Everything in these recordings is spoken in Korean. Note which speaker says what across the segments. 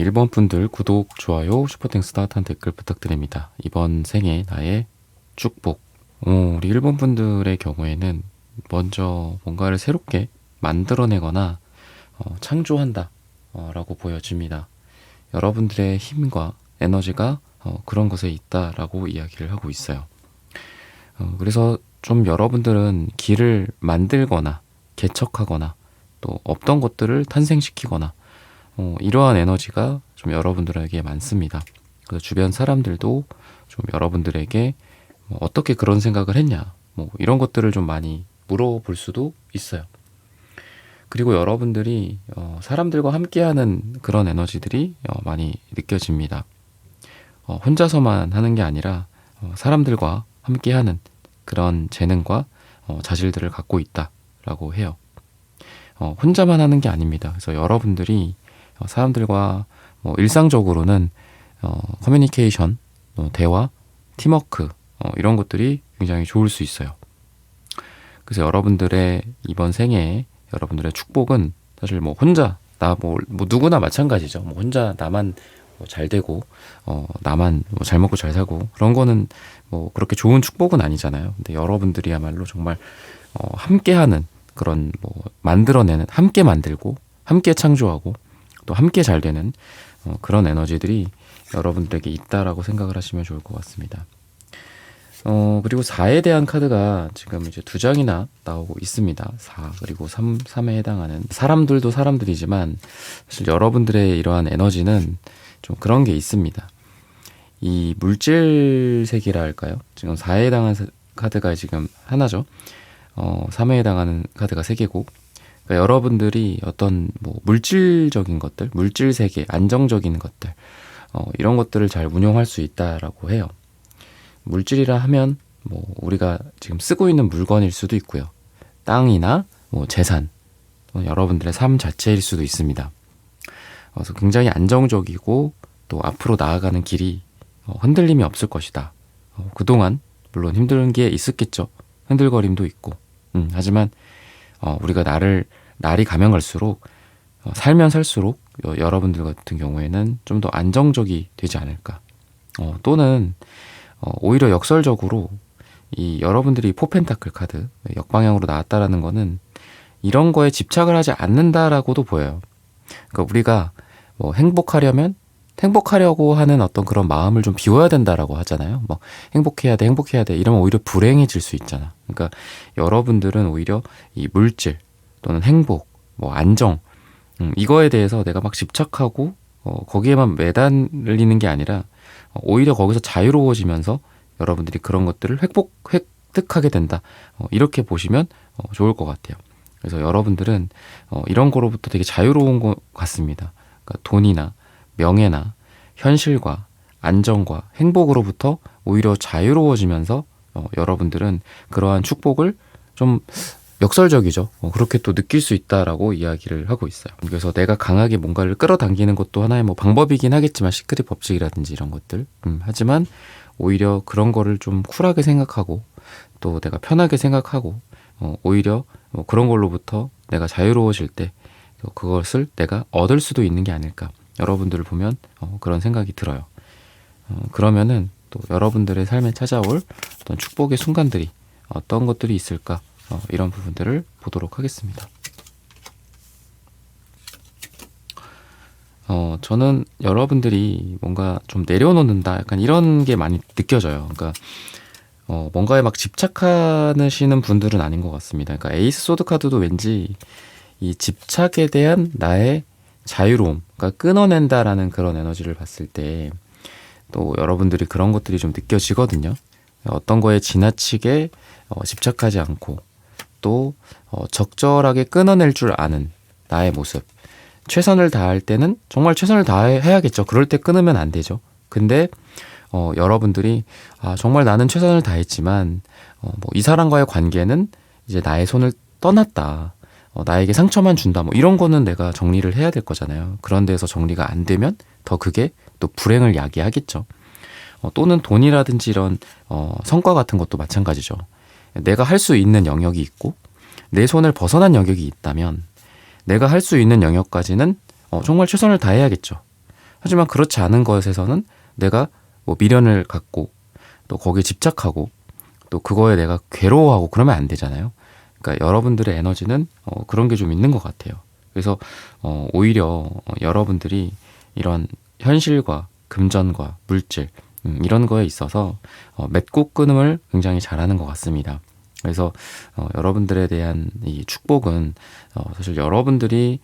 Speaker 1: 1번 분들 구독, 좋아요, 슈퍼땡스 따뜻한 댓글 부탁드립니다. 이번 생에 나의 축복. 우리 1번 분들의 경우에는 먼저 뭔가를 새롭게 만들어내거나 창조한다 라고 보여집니다. 여러분들의 힘과 에너지가 그런 것에 있다라고 이야기를 하고 있어요. 그래서 좀 여러분들은 길을 만들거나 개척하거나 또 없던 것들을 탄생시키거나 이러한 에너지가 좀 여러분들에게 많습니다. 그래서 주변 사람들도 좀 여러분들에게 어떻게 그런 생각을 했냐 이런 것들을 좀 많이 물어볼 수도 있어요. 그리고 여러분들이 사람들과 함께하는 그런 에너지들이 많이 느껴집니다. 혼자서만 하는 게 아니라 사람들과 함께하는 그런 재능과 자질들을 갖고 있다라고 해요. 혼자만 하는 게 아닙니다. 그래서 여러분들이 사람들과 일상적으로는 커뮤니케이션, 대화, 팀워크 이런 것들이 굉장히 좋을 수 있어요. 그래서 여러분들의 이번 생에 여러분들의 축복은 사실 혼자 누구나 마찬가지죠. 혼자 나만 잘 되고 나만 잘 먹고 잘 살고 그런 거는 그렇게 좋은 축복은 아니잖아요. 근데 여러분들이야말로 정말 함께하는 그런 만들어내는, 함께 만들고 함께 창조하고 또 함께 잘 되는 그런 에너지들이 여러분들에게 있다라고 생각을 하시면 좋을 것 같습니다. 그리고 4에 대한 카드가 지금 이제 2장이나 나오고 있습니다. 4 그리고 3에 해당하는 사람들도 사람들이지만 사실 여러분들의 이러한 에너지는 좀 그런 게 있습니다. 이 물질 세계라 할까요? 지금 4에 해당하는 카드가 지금 하나죠. 3에 해당하는 카드가 3개고 그러니까 여러분들이 어떤 물질적인 것들, 물질 세계, 안정적인 것들 이런 것들을 잘 운용할 수 있다라고 해요. 물질이라 하면 우리가 지금 쓰고 있는 물건일 수도 있고요. 땅이나 재산, 여러분들의 삶 자체일 수도 있습니다. 그래서 굉장히 안정적이고 또 앞으로 나아가는 길이 흔들림이 없을 것이다. 그동안 물론 힘든 게 있었겠죠. 흔들거림도 있고. 하지만 우리가 날이 가면 갈수록 살면 살수록 여러분들 같은 경우에는 좀 더 안정적이 되지 않을까. 또는 오히려 역설적으로 이 여러분들이 포펜타클 카드 역방향으로 나왔다라는 거는 이런 거에 집착을 하지 않는다라고도 보여요. 그러니까 우리가 행복하려고 하는 어떤 그런 마음을 좀 비워야 된다라고 하잖아요. 행복해야 돼 이러면 오히려 불행해질 수 있잖아. 그러니까 여러분들은 오히려 이 물질 또는 행복, 안정 이거에 대해서 내가 막 집착하고 거기에만 매달리는 게 아니라 오히려 거기서 자유로워지면서 여러분들이 그런 것들을 획득하게 된다. 이렇게 보시면 좋을 것 같아요. 그래서 여러분들은 이런 거로부터 되게 자유로운 것 같습니다. 그러니까 돈이나 명예나 현실과 안정과 행복으로부터 오히려 자유로워지면서 여러분들은 그러한 축복을 좀 역설적이죠. 그렇게 또 느낄 수 있다라고 이야기를 하고 있어요. 그래서 내가 강하게 뭔가를 끌어당기는 것도 하나의 방법이긴 하겠지만 시크릿 법칙이라든지 이런 것들. 하지만 오히려 그런 거를 좀 쿨하게 생각하고 또 내가 편하게 생각하고 오히려 그런 걸로부터 내가 자유로워질 때 그것을 내가 얻을 수도 있는 게 아닐까. 여러분들을 보면 그런 생각이 들어요. 그러면은 또 여러분들의 삶에 찾아올 어떤 축복의 순간들이 어떤 것들이 있을까? 이런 부분들을 보도록 하겠습니다. 저는 여러분들이 뭔가 좀 내려놓는다 약간 이런 게 많이 느껴져요. 그러니까 뭔가에 막 집착하시는 분들은 아닌 것 같습니다. 그러니까 에이스 소드 카드도 왠지 이 집착에 대한 나의 자유로움, 그러니까 끊어낸다라는 그런 에너지를 봤을 때 또 여러분들이 그런 것들이 좀 느껴지거든요. 어떤 거에 지나치게 집착하지 않고 또 적절하게 끊어낼 줄 아는 나의 모습. 최선을 다할 때는 정말 최선을 다해야겠죠. 그럴 때 끊으면 안 되죠. 근데 여러분들이 정말 나는 최선을 다했지만 이 사람과의 관계는 이제 나의 손을 떠났다. 나에게 상처만 준다. 이런 거는 내가 정리를 해야 될 거잖아요. 그런 데서 정리가 안 되면 더 그게 또 불행을 야기하겠죠. 또는 돈이라든지 이런 성과 같은 것도 마찬가지죠. 내가 할 수 있는 영역이 있고 내 손을 벗어난 영역이 있다면 내가 할 수 있는 영역까지는 정말 최선을 다해야겠죠. 하지만 그렇지 않은 것에서는 내가 뭐 미련을 갖고 또 거기에 집착하고 또 그거에 내가 괴로워하고 그러면 안 되잖아요. 그러니까 여러분들의 에너지는 그런 게 좀 있는 것 같아요. 그래서 오히려 여러분들이 이런 현실과 금전과 물질 이런 거에 있어서 맺고 끊음을 굉장히 잘하는 것 같습니다. 그래서 여러분들에 대한 이 축복은 사실 여러분들이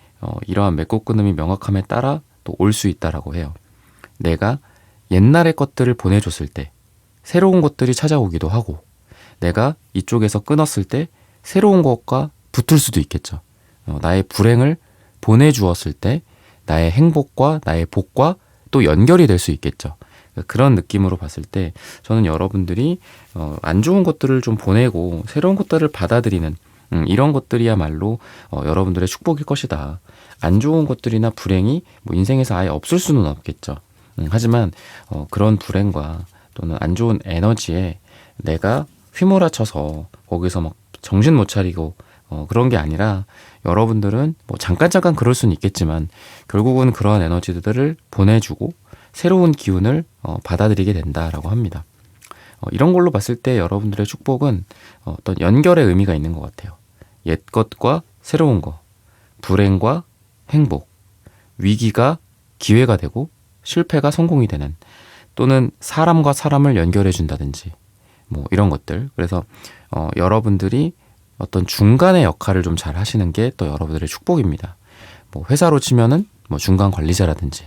Speaker 1: 이러한 맺고 끊음이 명확함에 따라 또 올 수 있다라고 해요. 내가 옛날의 것들을 보내줬을 때 새로운 것들이 찾아오기도 하고 내가 이쪽에서 끊었을 때 새로운 것과 붙을 수도 있겠죠. 나의 불행을 보내주었을 때 나의 행복과 나의 복과 또 연결이 될 수 있겠죠. 그런 느낌으로 봤을 때 저는 여러분들이 안 좋은 것들을 좀 보내고 새로운 것들을 받아들이는 이런 것들이야말로 여러분들의 축복일 것이다. 안 좋은 것들이나 불행이 뭐 인생에서 아예 없을 수는 없겠죠. 하지만 그런 불행과 또는 안 좋은 에너지에 내가 휘몰아쳐서 거기서 막 정신 못 차리고 그런 게 아니라 여러분들은 뭐 잠깐 그럴 수는 있겠지만 결국은 그러한 에너지들을 보내주고 새로운 기운을 받아들이게 된다라고 합니다. 이런 걸로 봤을 때 여러분들의 축복은 어떤 연결의 의미가 있는 것 같아요. 옛 것과 새로운 거, 불행과 행복, 위기가 기회가 되고 실패가 성공이 되는 또는 사람과 사람을 연결해 준다든지 뭐 이런 것들. 그래서 여러분들이 어떤 중간의 역할을 좀 잘 하시는 게 또 여러분들의 축복입니다. 뭐 회사로 치면은 뭐 중간 관리자라든지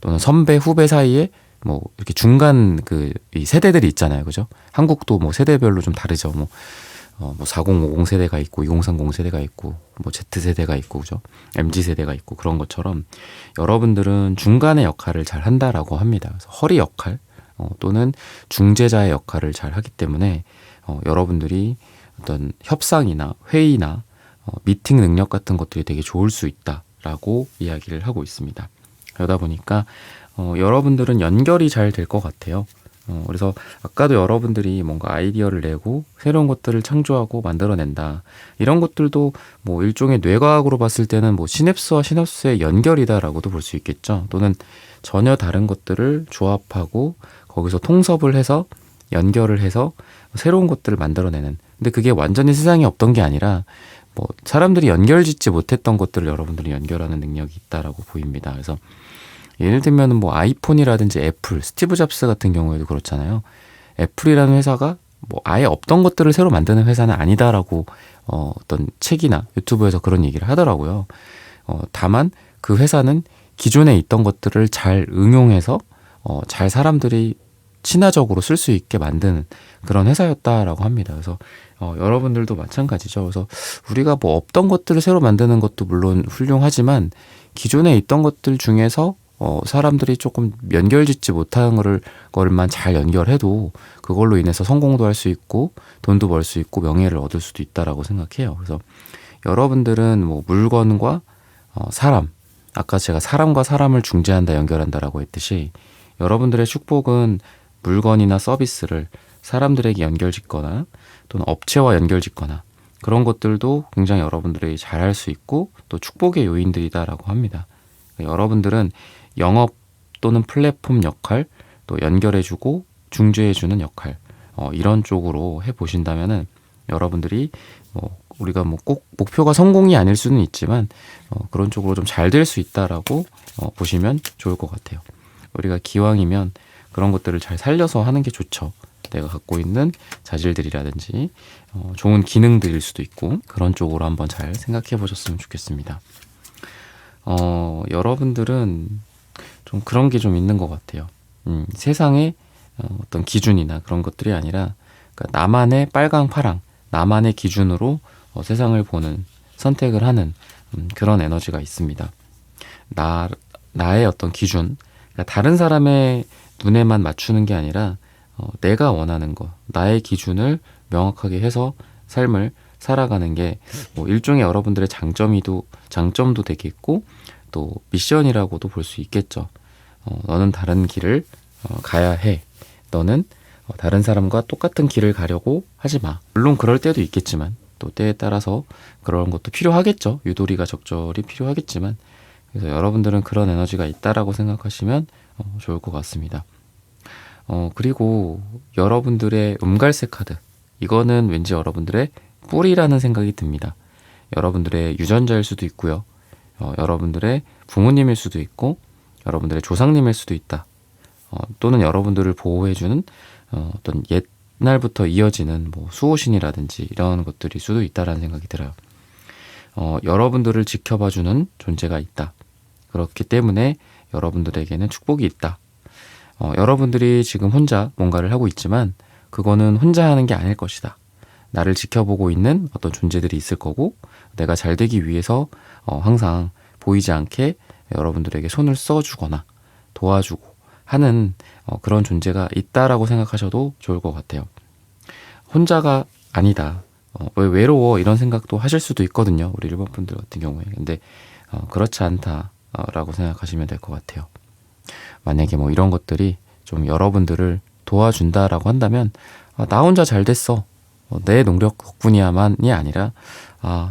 Speaker 1: 또는 선배 후배 사이에 뭐 이렇게 중간 이 세대들이 있잖아요, 그죠? 한국도 뭐 세대별로 좀 다르죠. 뭐 4050 세대가 있고 2030 세대가 있고 뭐 Z 세대가 있고 그죠? MZ 세대가 있고 그런 것처럼 여러분들은 중간의 역할을 잘 한다라고 합니다. 그래서 허리 역할 또는 중재자의 역할을 잘 하기 때문에 여러분들이 어떤 협상이나 회의나 미팅 능력 같은 것들이 되게 좋을 수 있다라고 이야기를 하고 있습니다. 그러다 보니까 여러분들은 연결이 잘 될 것 같아요. 그래서 아까도 여러분들이 뭔가 아이디어를 내고 새로운 것들을 창조하고 만들어낸다. 이런 것들도 뭐 일종의 뇌과학으로 봤을 때는 뭐 시냅스와 시냅스의 연결이다라고도 볼 수 있겠죠. 또는 전혀 다른 것들을 조합하고 거기서 통섭을 해서 연결을 해서 새로운 것들을 만들어내는. 근데 그게 완전히 세상에 없던 게 아니라 뭐 사람들이 연결짓지 못했던 것들을 여러분들이 연결하는 능력이 있다라고 보입니다. 그래서 예를 들면 뭐 아이폰이라든지 애플, 스티브 잡스 같은 경우에도 그렇잖아요. 애플이라는 회사가 뭐 아예 없던 것들을 새로 만드는 회사는 아니다라고 어떤 책이나 유튜브에서 그런 얘기를 하더라고요. 다만 그 회사는 기존에 있던 것들을 잘 응용해서 잘 사람들이 친화적으로 쓸 수 있게 만드는 그런 회사였다라고 합니다. 그래서 여러분들도 마찬가지죠. 그래서 우리가 뭐 없던 것들을 새로 만드는 것도 물론 훌륭하지만 기존에 있던 것들 중에서 사람들이 조금 연결짓지 못한 거를만 잘 연결해도 그걸로 인해서 성공도 할 수 있고 돈도 벌 수 있고 명예를 얻을 수도 있다라고 생각해요. 그래서 여러분들은 뭐 물건과 사람, 아까 제가 사람과 사람을 중재한다, 연결한다라고 했듯이 여러분들의 축복은 물건이나 서비스를 사람들에게 연결짓거나 또는 업체와 연결짓거나 그런 것들도 굉장히 여러분들이 잘할 수 있고 또 축복의 요인들이다라고 합니다. 여러분들은 영업 또는 플랫폼 역할, 또 연결해주고 중재해주는 역할, 이런 쪽으로 해보신다면은 여러분들이 뭐 우리가 뭐 꼭 목표가 성공이 아닐 수는 있지만 그런 쪽으로 좀 잘 될 수 있다라고 보시면 좋을 것 같아요. 우리가 기왕이면 그런 것들을 잘 살려서 하는 게 좋죠. 내가 갖고 있는 자질들이라든지 좋은 기능들일 수도 있고 그런 쪽으로 한번 잘 생각해 보셨으면 좋겠습니다. 여러분들은 좀 그런 게 좀 있는 것 같아요. 세상에 어떤 기준이나 그런 것들이 아니라 그러니까 나만의 빨강 파랑, 나만의 기준으로 세상을 보는, 선택을 하는 그런 에너지가 있습니다. 나의 어떤 기준, 그러니까 다른 사람의 눈에만 맞추는 게 아니라 내가 원하는 거, 나의 기준을 명확하게 해서 삶을 살아가는 게 뭐 일종의 여러분들의 장점도 되겠고 또 미션이라고도 볼 수 있겠죠. 너는 다른 길을 가야 해. 너는 다른 사람과 똑같은 길을 가려고 하지 마. 물론 그럴 때도 있겠지만 또 때에 따라서 그런 것도 필요하겠죠. 유도리가 적절히 필요하겠지만 그래서 여러분들은 그런 에너지가 있다라고 생각하시면 좋을 것 같습니다. 그리고 여러분들의 음갈색 카드. 이거는 왠지 여러분들의 뿌리라는 생각이 듭니다. 여러분들의 유전자일 수도 있고요. 여러분들의 부모님일 수도 있고, 여러분들의 조상님일 수도 있다. 또는 여러분들을 보호해주는 어떤 옛날부터 이어지는 뭐 수호신이라든지 이런 것들일 수도 있다라는 생각이 들어요. 여러분들을 지켜봐주는 존재가 있다. 그렇기 때문에 여러분들에게는 축복이 있다. 여러분들이 지금 혼자 뭔가를 하고 있지만 그거는 혼자 하는 게 아닐 것이다. 나를 지켜보고 있는 어떤 존재들이 있을 거고, 내가 잘 되기 위해서 항상 보이지 않게 여러분들에게 손을 써주거나 도와주고 하는 그런 존재가 있다라고 생각하셔도 좋을 것 같아요. 혼자가 아니다. 왜 외로워 이런 생각도 하실 수도 있거든요. 우리 일본 분들 같은 경우에. 근데 그렇지 않다라고 생각하시면 될 것 같아요. 만약에 뭐 이런 것들이 좀 여러분들을 도와준다라고 한다면 나 혼자 잘 됐어. 내 노력 덕분이야만이 아니라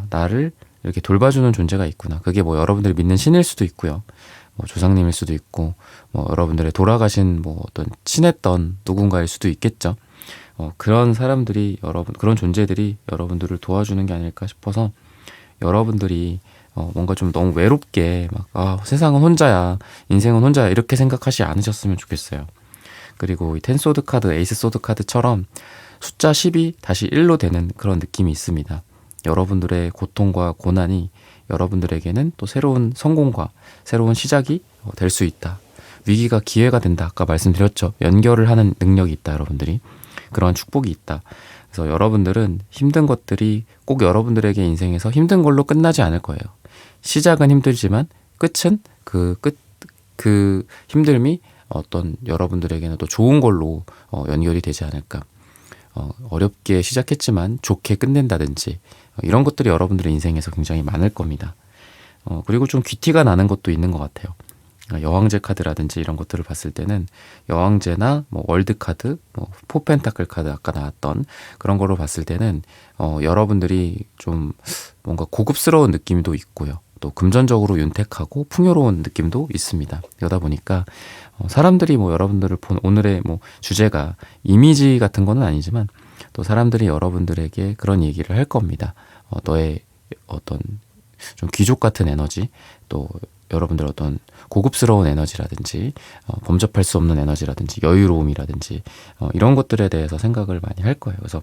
Speaker 1: 나를 이렇게 돌봐주는 존재가 있구나. 그게 뭐 여러분들이 믿는 신일 수도 있고요. 뭐 조상님일 수도 있고, 뭐 여러분들의 돌아가신 뭐 어떤 친했던 누군가일 수도 있겠죠. 그런 사람들이 그런 존재들이 여러분들을 도와주는 게 아닐까 싶어서 여러분들이 뭔가 좀 너무 외롭게 세상은 혼자야, 인생은 혼자야 이렇게 생각하지 않으셨으면 좋겠어요. 그리고 이 텐소드 카드, 에이스 소드 카드처럼 숫자 10이 다시 1로 되는 그런 느낌이 있습니다. 여러분들의 고통과 고난이 여러분들에게는 또 새로운 성공과 새로운 시작이 될 수 있다. 위기가 기회가 된다. 아까 말씀드렸죠. 연결을 하는 능력이 있다. 여러분들이. 그런 축복이 있다. 그래서 여러분들은 힘든 것들이 꼭 여러분들에게 인생에서 힘든 걸로 끝나지 않을 거예요. 시작은 힘들지만 끝은 그 힘듦이 어떤 여러분들에게는 또 좋은 걸로 연결이 되지 않을까. 어렵게 시작했지만 좋게 끝낸다든지 이런 것들이 여러분들의 인생에서 굉장히 많을 겁니다. 그리고 좀 귀티가 나는 것도 있는 것 같아요. 여왕제 카드라든지 이런 것들을 봤을 때는 여왕제나 뭐 월드 카드, 뭐 포펜타클 카드 아까 나왔던 그런 거로 봤을 때는 여러분들이 좀 뭔가 고급스러운 느낌도 있고요. 또 금전적으로 윤택하고 풍요로운 느낌도 있습니다. 그러다 보니까 사람들이 뭐 여러분들을 본 오늘의 뭐 주제가 이미지 같은 거는 아니지만 또 사람들이 여러분들에게 그런 얘기를 할 겁니다. 너의 어떤 좀 귀족 같은 에너지, 또 여러분들 어떤 고급스러운 에너지라든지 범접할 수 없는 에너지라든지 여유로움이라든지 이런 것들에 대해서 생각을 많이 할 거예요. 그래서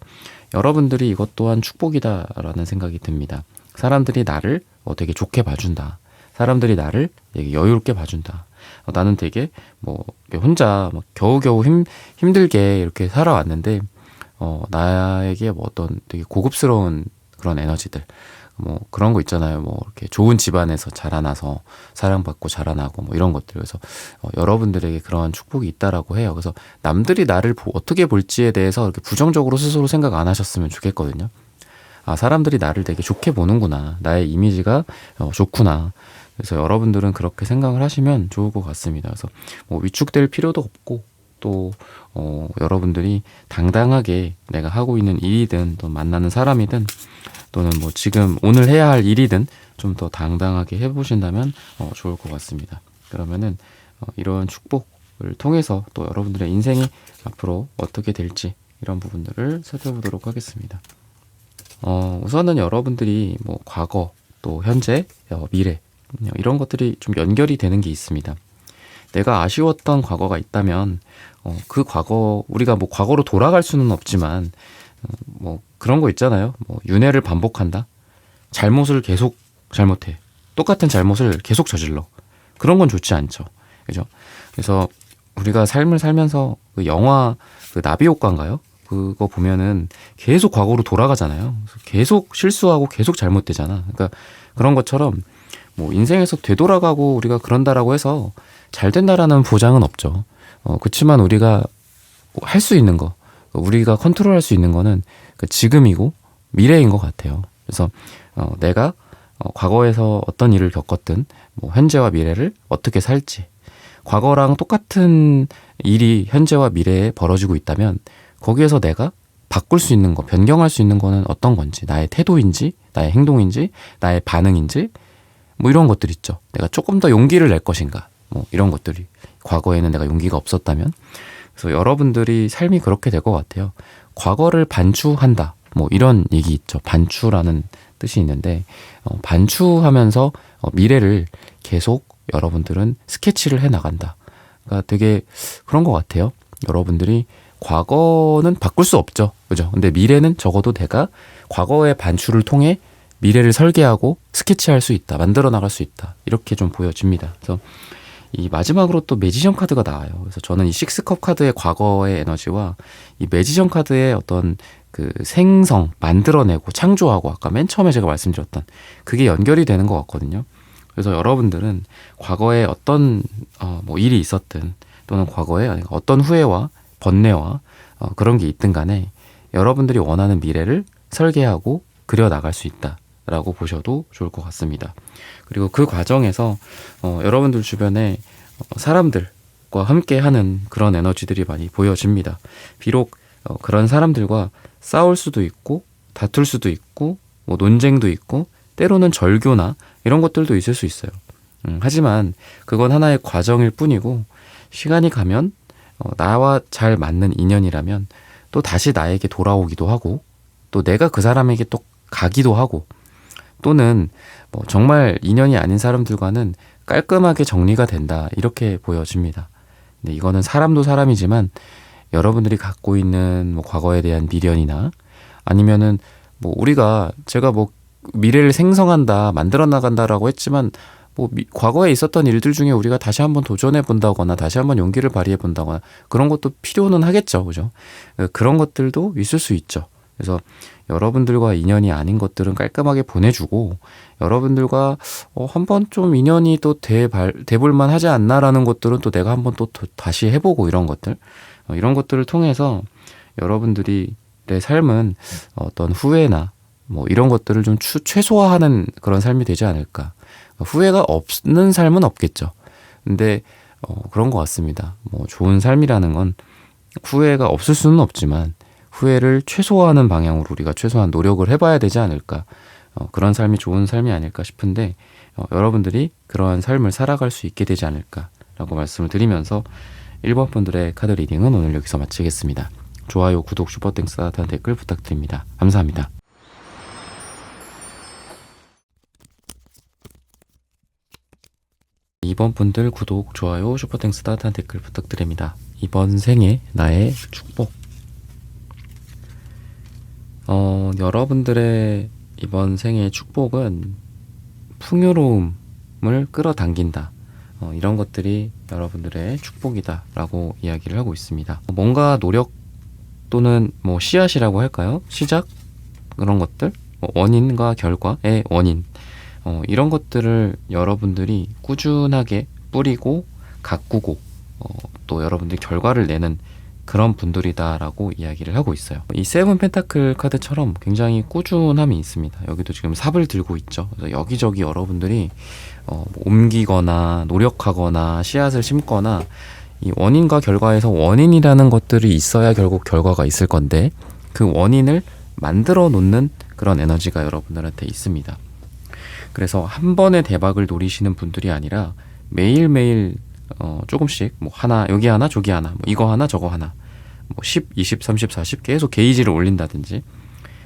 Speaker 1: 여러분들이 이것 또한 축복이다라는 생각이 듭니다. 사람들이 나를 되게 좋게 봐준다. 사람들이 나를 되게 여유롭게 봐준다. 나는 되게 뭐 혼자 막 겨우겨우 힘들게 이렇게 살아왔는데 나에게 뭐 어떤 되게 고급스러운 그런 에너지들, 뭐 그런 거 있잖아요. 뭐 이렇게 좋은 집안에서 자라나서 사랑받고 자라나고 뭐 이런 것들. 그래서 여러분들에게 그런 축복이 있다라고 해요. 그래서 남들이 나를 어떻게 볼지에 대해서 이렇게 부정적으로 스스로 생각 안 하셨으면 좋겠거든요. 사람들이 나를 되게 좋게 보는구나. 나의 이미지가 좋구나. 그래서 여러분들은 그렇게 생각을 하시면 좋을 것 같습니다. 그래서 뭐 위축될 필요도 없고 또 여러분들이 당당하게 내가 하고 있는 일이든 또 만나는 사람이든 또는 뭐 지금 오늘 해야 할 일이든 좀 더 당당하게 해보신다면 좋을 것 같습니다. 그러면은 이런 축복을 통해서 또 여러분들의 인생이 앞으로 어떻게 될지 이런 부분들을 살펴보도록 하겠습니다. 우선은 여러분들이 뭐 과거 또 현재 미래 이런 것들이 좀 연결이 되는 게 있습니다. 내가 아쉬웠던 과거가 있다면 그 과거 우리가 뭐 과거로 돌아갈 수는 없지만 뭐 그런 거 있잖아요. 뭐 윤회를 반복한다. 잘못을 계속 잘못해. 똑같은 잘못을 계속 저질러. 그런 건 좋지 않죠. 그죠? 그래서 우리가 삶을 살면서 그 영화 그 나비 효과인가요? 그거 보면은 계속 과거로 돌아가잖아요. 계속 실수하고 계속 잘못되잖아. 그러니까 그런 것처럼 뭐 인생에서 되돌아가고 우리가 그런다라고 해서 잘 된다라는 보장은 없죠. 그렇지만 우리가 할 수 있는 거, 우리가 컨트롤할 수 있는 거는 그 지금이고 미래인 것 같아요. 그래서 내가 과거에서 어떤 일을 겪었든 뭐 현재와 미래를 어떻게 살지, 과거랑 똑같은 일이 현재와 미래에 벌어지고 있다면 거기에서 내가 바꿀 수 있는 거, 변경할 수 있는 거는 어떤 건지, 나의 태도인지, 나의 행동인지, 나의 반응인지, 뭐 이런 것들 있죠. 내가 조금 더 용기를 낼 것인가, 뭐 이런 것들이 과거에는 내가 용기가 없었다면. 그래서 여러분들이 삶이 그렇게 될 것 같아요. 과거를 반추한다. 뭐 이런 얘기 있죠. 반추라는 뜻이 있는데 반추하면서 미래를 계속 여러분들은 스케치를 해 나간다. 그러니까 되게 그런 것 같아요. 여러분들이 과거는 바꿀 수 없죠. 그죠? 근데 미래는 적어도 내가 과거의 반추를 통해 미래를 설계하고 스케치할 수 있다. 만들어 나갈 수 있다. 이렇게 좀 보여집니다. 그래서 이 마지막으로 또 매지션 카드가 나와요. 그래서 저는 이 식스컵 카드의 과거의 에너지와 이 매지션 카드의 어떤 그 생성, 만들어내고 창조하고 아까 맨 처음에 제가 말씀드렸던 그게 연결이 되는 것 같거든요. 그래서 여러분들은 과거에 어떤 뭐 일이 있었든 또는 과거에 어떤 후회와 번뇌와 그런 게 있든 간에 여러분들이 원하는 미래를 설계하고 그려 나갈 수 있다라고 보셔도 좋을 것 같습니다. 그리고 그 과정에서 여러분들 주변에 사람들과 함께하는 그런 에너지들이 많이 보여집니다. 비록 그런 사람들과 싸울 수도 있고 다툴 수도 있고 뭐 논쟁도 있고 때로는 절교나 이런 것들도 있을 수 있어요. 하지만 그건 하나의 과정일 뿐이고 시간이 가면 나와 잘 맞는 인연이라면 또 다시 나에게 돌아오기도 하고 또 내가 그 사람에게 또 가기도 하고 또는 뭐 정말 인연이 아닌 사람들과는 깔끔하게 정리가 된다 이렇게 보여집니다. 근데 이거는 사람도 사람이지만 여러분들이 갖고 있는 뭐 과거에 대한 미련이나 아니면은 뭐 제가 뭐 미래를 생성한다 만들어 나간다라고 했지만 뭐 과거에 있었던 일들 중에 우리가 다시 한번 도전해 본다거나 다시 한번 용기를 발휘해 본다거나 그런 것도 필요는 하겠죠. 그죠? 그런 것들도 있을 수 있죠. 그래서 여러분들과 인연이 아닌 것들은 깔끔하게 보내주고 여러분들과 한번 좀 인연이 또 돼볼만 하지 않나라는 것들은 또 내가 한번 또 다시 해보고 이런 것들 이런 것들을 통해서 여러분들이 내 삶은 어떤 후회나 뭐 이런 것들을 좀 최소화하는 그런 삶이 되지 않을까. 후회가 없는 삶은 없겠죠. 근데 그런 것 같습니다. 뭐 좋은 삶이라는 건 후회가 없을 수는 없지만 후회를 최소화하는 방향으로 우리가 최소한 노력을 해봐야 되지 않을까. 그런 삶이 좋은 삶이 아닐까 싶은데 여러분들이 그러한 삶을 살아갈 수 있게 되지 않을까라고 말씀을 드리면서 1번 분들의 카드 리딩은 오늘 여기서 마치겠습니다. 좋아요, 구독, 슈퍼땡스 따뜻한 댓글 부탁드립니다. 감사합니다. 2번 분들 구독, 좋아요, 슈퍼땡스 따뜻한 댓글 부탁드립니다. 이번 생에 나의 축복. 여러분들의 이번 생의 축복은 풍요로움을 끌어당긴다. 이런 것들이 여러분들의 축복이다라고 이야기를 하고 있습니다. 뭔가 노력 또는 뭐 씨앗이라고 할까요? 시작? 그런 것들? 원인과 결과의 원인. 이런 것들을 여러분들이 꾸준하게 뿌리고 가꾸고 또 여러분들이 결과를 내는 그런 분들이다라고 이야기를 하고 있어요. 이 세븐 펜타클 카드처럼 굉장히 꾸준함이 있습니다. 여기도 지금 삽을 들고 있죠. 그래서 여기저기 여러분들이 뭐 옮기거나 노력하거나 씨앗을 심거나 이 원인과 결과에서 원인이라는 것들이 있어야 결국 결과가 있을 건데 그 원인을 만들어 놓는 그런 에너지가 여러분들한테 있습니다. 그래서 한 번의 대박을 노리시는 분들이 아니라 매일매일 조금씩 뭐 하나 여기 하나 저기 하나 뭐 이거 하나 저거 하나 뭐 10, 20, 30, 40 계속 게이지를 올린다든지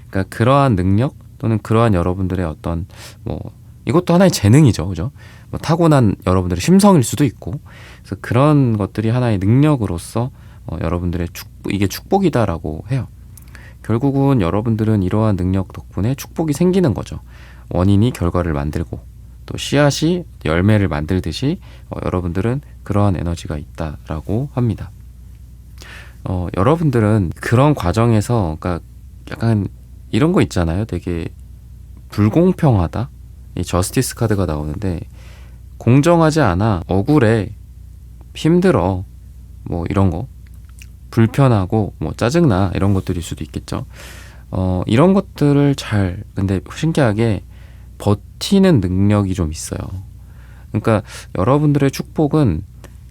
Speaker 1: 그러니까 그러한 능력 또는 그러한 여러분들의 어떤 뭐 이것도 하나의 재능이죠. 그죠? 뭐 타고난 여러분들의 심성일 수도 있고 그래서 그런 것들이 하나의 능력으로서 여러분들의 이게 축복이다라고 해요. 결국은 여러분들은 이러한 능력 덕분에 축복이 생기는 거죠. 원인이 결과를 만들고 또 씨앗이 열매를 만들듯이 여러분들은 그러한 에너지가 있다라고 합니다. 여러분들은 그런 과정에서 그러니까 약간 이런 거 있잖아요. 되게 불공평하다. 이 저스티스 카드가 나오는데 공정하지 않아, 억울해, 힘들어, 뭐 이런 거 불편하고 뭐 짜증나 이런 것들일 수도 있겠죠. 이런 것들을 근데 신기하게 버티는 능력이 좀 있어요. 그러니까 여러분들의 축복은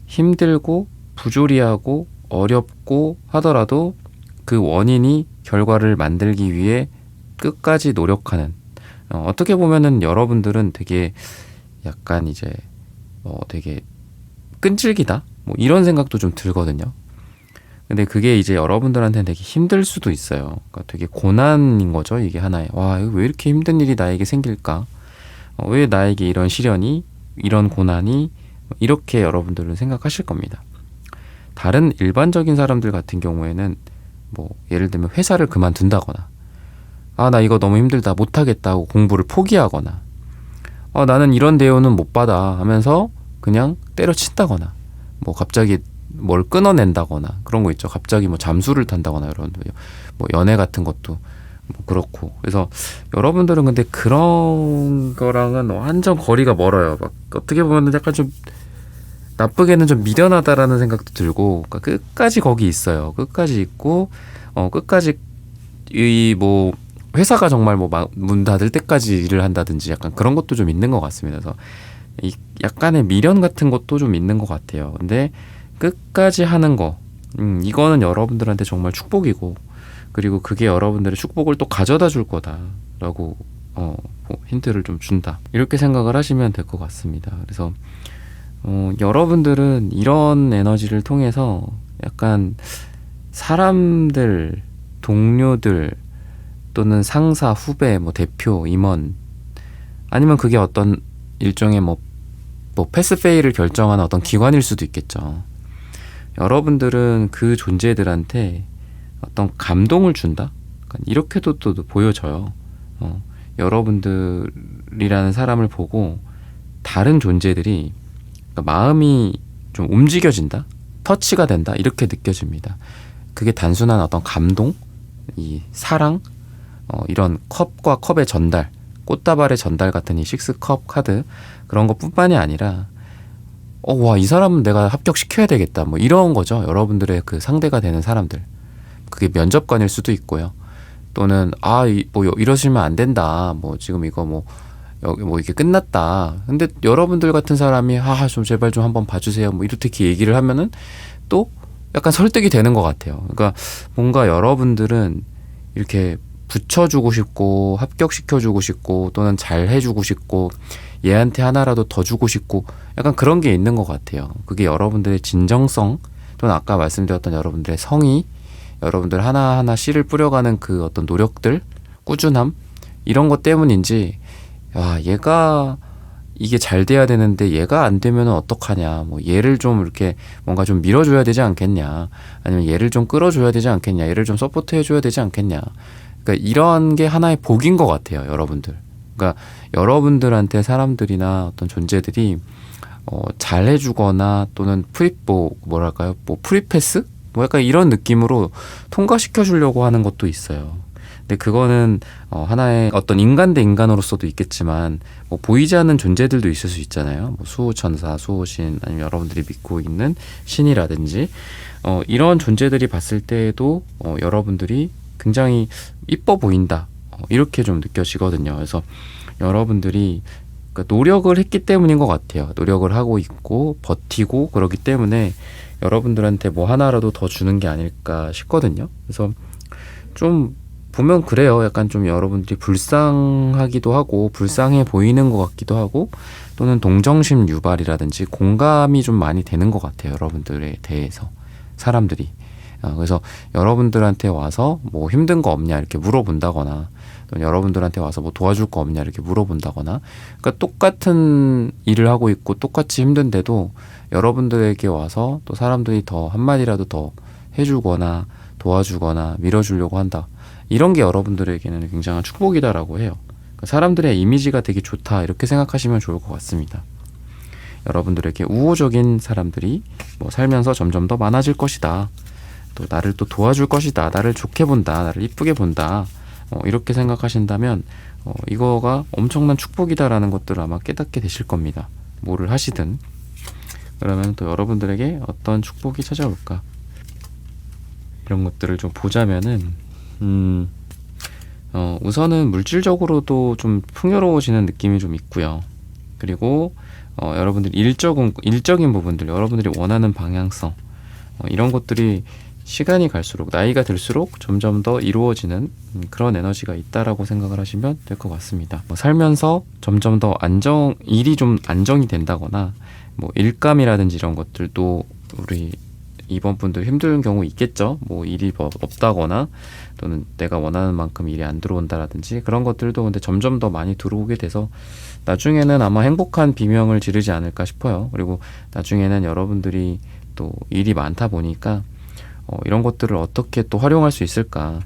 Speaker 1: 힘들고 부조리하고 어렵고 하더라도 그 원인이 결과를 만들기 위해 끝까지 노력하는 어떻게 보면은 여러분들은 되게 약간 이제 되게 끈질기다 뭐 이런 생각도 좀 들거든요. 근데 그게 이제 여러분들한테는 되게 힘들 수도 있어요. 그러니까 되게 고난인 거죠. 이게 하나의 와, 이거 왜 이렇게 힘든 일이 나에게 생길까? 왜 나에게 이런 시련이, 이런 고난이 이렇게 여러분들은 생각하실 겁니다. 다른 일반적인 사람들 같은 경우에는 뭐 예를 들면 회사를 그만둔다거나 아, 나 이거 너무 힘들다 못하겠다고 공부를 포기하거나 나는 이런 대우는 못 받아 하면서 그냥 때려친다거나 뭐 갑자기 뭘 끊어낸다거나 그런 거 있죠. 갑자기 뭐 잠수를 탄다거나 이런 뭐 연애 같은 것도 뭐 그렇고. 그래서 여러분들은 근데 그런 거랑은 완전 거리가 멀어요. 막 어떻게 보면 약간 좀 나쁘게는 좀 미련하다라는 생각도 들고, 그러니까 끝까지 거기 있어요. 끝까지 있고 끝까지 이 뭐 회사가 정말 뭐 문 닫을 때까지 일을 한다든지 약간 그런 것도 좀 있는 것 같습니다. 그래서 이 약간의 미련 같은 것도 좀 있는 것 같아요. 근데 끝까지 하는 거, 이거는 여러분들한테 정말 축복이고, 그리고 그게 여러분들의 축복을 또 가져다 줄 거다라고 뭐 힌트를 좀 준다. 이렇게 생각을 하시면 될 것 같습니다. 그래서 여러분들은 이런 에너지를 통해서 약간 사람들, 동료들 또는 상사, 후배, 뭐 대표, 임원 아니면 그게 어떤 일종의 뭐 패스페이를 결정하는 어떤 기관일 수도 있겠죠. 여러분들은 그 존재들한테 어떤 감동을 준다? 이렇게도 또 보여져요. 여러분들이라는 사람을 보고 다른 존재들이 그러니까 마음이 좀 움직여진다? 터치가 된다? 이렇게 느껴집니다. 그게 단순한 어떤 감동? 이 사랑? 이런 컵과 컵의 전달, 꽃다발의 전달 같은 이 식스컵 카드 그런 것뿐만이 아니라 와, 이 사람은 내가 합격시켜야 되겠다 뭐 이런 거죠. 여러분들의 그 상대가 되는 사람들, 그게 면접관일 수도 있고요. 또는 뭐 이러시면 안 된다, 뭐 지금 이거 뭐 여기 뭐 이게 끝났다, 근데 여러분들 같은 사람이 좀 제발 좀 한번 봐주세요 뭐 이렇게 얘기를 하면은 또 약간 설득이 되는 것 같아요. 그러니까 뭔가 여러분들은 이렇게 붙여주고 싶고 합격시켜주고 싶고 또는 잘 해주고 싶고 얘한테 하나라도 더 주고 싶고 약간 그런 게 있는 것 같아요. 그게 여러분들의 진정성 또는 아까 말씀드렸던 여러분들의 성의, 여러분들 하나하나 씨를 뿌려가는 그 어떤 노력들, 꾸준함 이런 것 때문인지 얘가 이게 잘 돼야 되는데 얘가 안 되면 어떡하냐, 뭐 얘를 좀 이렇게 뭔가 좀 밀어줘야 되지 않겠냐, 아니면 얘를 좀 끌어줘야 되지 않겠냐, 얘를 좀 서포트 해줘야 되지 않겠냐. 그러니까 이런 게 하나의 복인 것 같아요, 여러분들. 그러니까 여러분들한테 사람들이나 어떤 존재들이 잘 해주거나 또는 뭐랄까요, 뭐 프리패스? 뭐 약간 이런 느낌으로 통과시켜 주려고 하는 것도 있어요. 근데 그거는 하나의 어떤 인간 대 인간으로서도 있겠지만 뭐 보이지 않는 존재들도 있을 수 있잖아요. 뭐 수호천사, 수호신, 아니면 여러분들이 믿고 있는 신이라든지 이런 존재들이 봤을 때에도 여러분들이 굉장히 이뻐 보인다, 이렇게 좀 느껴지거든요. 그래서 여러분들이 그러니까 노력을 했기 때문인 것 같아요. 노력을 하고 있고 버티고 그러기 때문에 여러분들한테 뭐 하나라도 더 주는 게 아닐까 싶거든요. 그래서 좀 보면 그래요. 약간 좀 여러분들이 불쌍하기도 하고 불쌍해 보이는 것 같기도 하고 또는 동정심 유발이라든지 공감이 좀 많이 되는 것 같아요. 여러분들에 대해서 사람들이. 그래서 여러분들한테 와서 뭐 힘든 거 없냐 이렇게 물어본다거나 또는 여러분들한테 와서 뭐 도와줄 거 없냐 이렇게 물어본다거나, 그러니까 똑같은 일을 하고 있고 똑같이 힘든데도 여러분들에게 와서 또 사람들이 더 한마디라도 더 해주거나 도와주거나 밀어주려고 한다, 이런 게 여러분들에게는 굉장한 축복이다라고 해요. 그러니까 사람들의 이미지가 되게 좋다, 이렇게 생각하시면 좋을 것 같습니다. 여러분들에게 우호적인 사람들이 뭐 살면서 점점 더 많아질 것이다, 또 나를 또 도와줄 것이다, 나를 좋게 본다, 나를 이쁘게 본다, 이렇게 생각하신다면 이거가 엄청난 축복이다라는 것들을 아마 깨닫게 되실 겁니다. 뭐를 하시든. 그러면 또 여러분들에게 어떤 축복이 찾아올까, 이런 것들을 좀 보자면은 우선은 물질적으로도 좀 풍요로워지는 느낌이 좀 있고요. 그리고 여러분들이 일적인 부분들, 여러분들이 원하는 방향성, 이런 것들이 시간이 갈수록 나이가 들수록 점점 더 이루어지는 그런 에너지가 있다라고 생각을 하시면 될 것 같습니다. 뭐 살면서 점점 더 일이 좀 안정이 된다거나 뭐 일감이라든지 이런 것들도 우리 이번 분들 힘든 경우 있겠죠. 뭐 일이 없다거나 또는 내가 원하는 만큼 일이 안 들어온다라든지 그런 것들도 근데 점점 더 많이 들어오게 돼서 나중에는 아마 행복한 비명을 지르지 않을까 싶어요. 그리고 나중에는 여러분들이 또 일이 많다 보니까 이런 것들을 어떻게 또 활용할 수 있을까?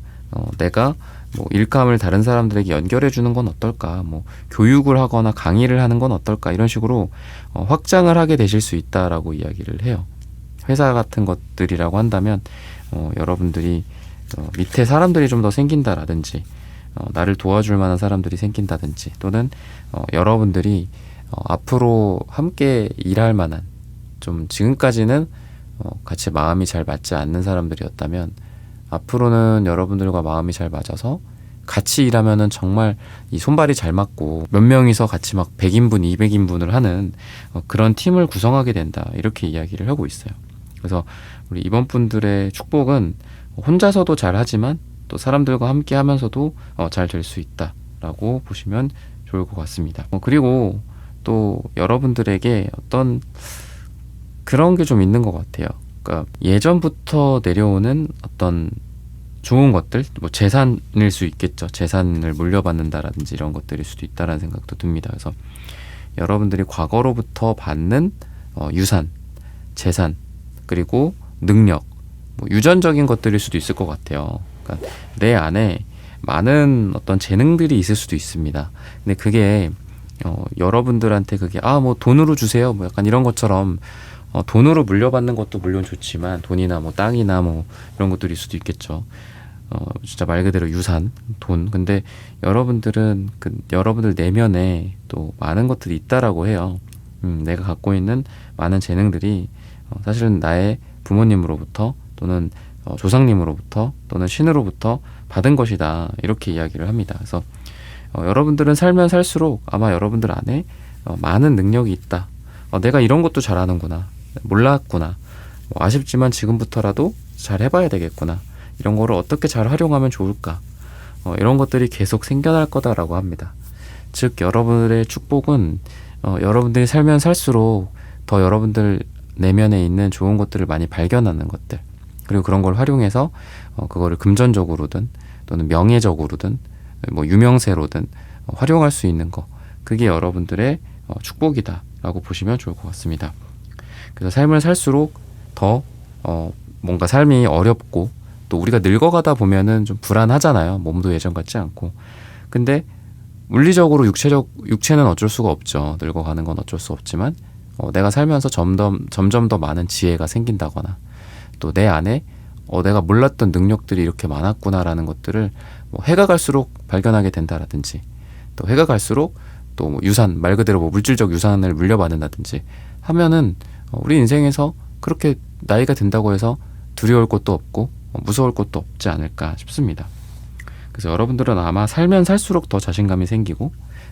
Speaker 1: 내가 뭐 일감을 다른 사람들에게 연결해 주는 건 어떨까? 뭐 교육을 하거나 강의를 하는 건 어떨까? 이런 식으로 확장을 하게 되실 수 있다라고 이야기를 해요. 회사 같은 것들이라고 한다면 여러분들이 밑에 사람들이 좀 더 생긴다라든지 나를 도와줄 만한 사람들이 생긴다든지 또는 여러분들이 앞으로 함께 일할 만한 좀 지금까지는 같이 마음이 잘 맞지 않는 사람들이었다면 앞으로는 여러분들과 마음이 잘 맞아서 같이 일하면은 정말 이 손발이 잘 맞고 몇 명이서 같이 막 100인분, 200인분을 하는 그런 팀을 구성하게 된다. 이렇게 이야기를 하고 있어요. 그래서 우리 이번 분들의 축복은 혼자서도 잘 하지만 또 사람들과 함께 하면서도 잘 될 수 있다라고 보시면 좋을 것 같습니다. 그리고 또 여러분들에게 어떤 그런 게 좀 있는 것 같아요. 그러니까 예전부터 내려오는 어떤 좋은 것들, 뭐 재산일 수 있겠죠. 재산을 물려받는다라든지 이런 것들일 수도 있다라는 생각도 듭니다. 그래서 여러분들이 과거로부터 받는 유산, 재산, 그리고 능력, 뭐 유전적인 것들일 수도 있을 것 같아요. 그러니까 내 안에 많은 어떤 재능들이 있을 수도 있습니다. 근데 그게 여러분들한테 그게 뭐 돈으로 주세요, 뭐 약간 이런 것처럼 돈으로 물려받는 것도 물론 좋지만 돈이나 뭐 땅이나 뭐 이런 것들일 수도 있겠죠. 진짜 말 그대로 유산, 돈. 근데 여러분들은 여러분들 내면에 또 많은 것들이 있다라고 해요. 내가 갖고 있는 많은 재능들이 사실은 나의 부모님으로부터 또는 조상님으로부터 또는 신으로부터 받은 것이다. 이렇게 이야기를 합니다. 그래서 여러분들은 살면 살수록 아마 여러분들 안에 많은 능력이 있다. 내가 이런 것도 잘하는구나. 몰랐구나. 아쉽지만 지금부터라도 잘 해봐야 되겠구나. 이런 거를 어떻게 잘 활용하면 좋을까. 이런 것들이 계속 생겨날 거다라고 합니다. 즉 여러분들의 축복은 여러분들이 살면 살수록 더 여러분들 내면에 있는 좋은 것들을 많이 발견하는 것들, 그리고 그런 걸 활용해서 그거를 금전적으로든 또는 명예적으로든 뭐 유명세로든 활용할 수 있는 거, 그게 여러분들의 축복이다라고 보시면 좋을 것 같습니다. 그래서 삶을 살수록 더 뭔가 삶이 어렵고 또 우리가 늙어가다 보면은 좀 불안하잖아요. 몸도 예전 같지 않고. 근데 물리적으로 육체는 어쩔 수가 없죠. 늙어가는 건 어쩔 수 없지만 내가 살면서 점점 더 많은 지혜가 생긴다거나 또 내 안에 내가 몰랐던 능력들이 이렇게 많았구나라는 것들을 뭐 해가 갈수록 발견하게 된다라든지 또 해가 갈수록 또 뭐 유산, 말 그대로 뭐 물질적 유산을 물려받는다든지 하면은 우리 인생에서 그렇게 나이가 든다고 해서 두려울 것도 없고 무서울 것도 없지 않을까 싶습니다. 그래서 여러분들은 아마 살면 살수록 더 자신감이 생기고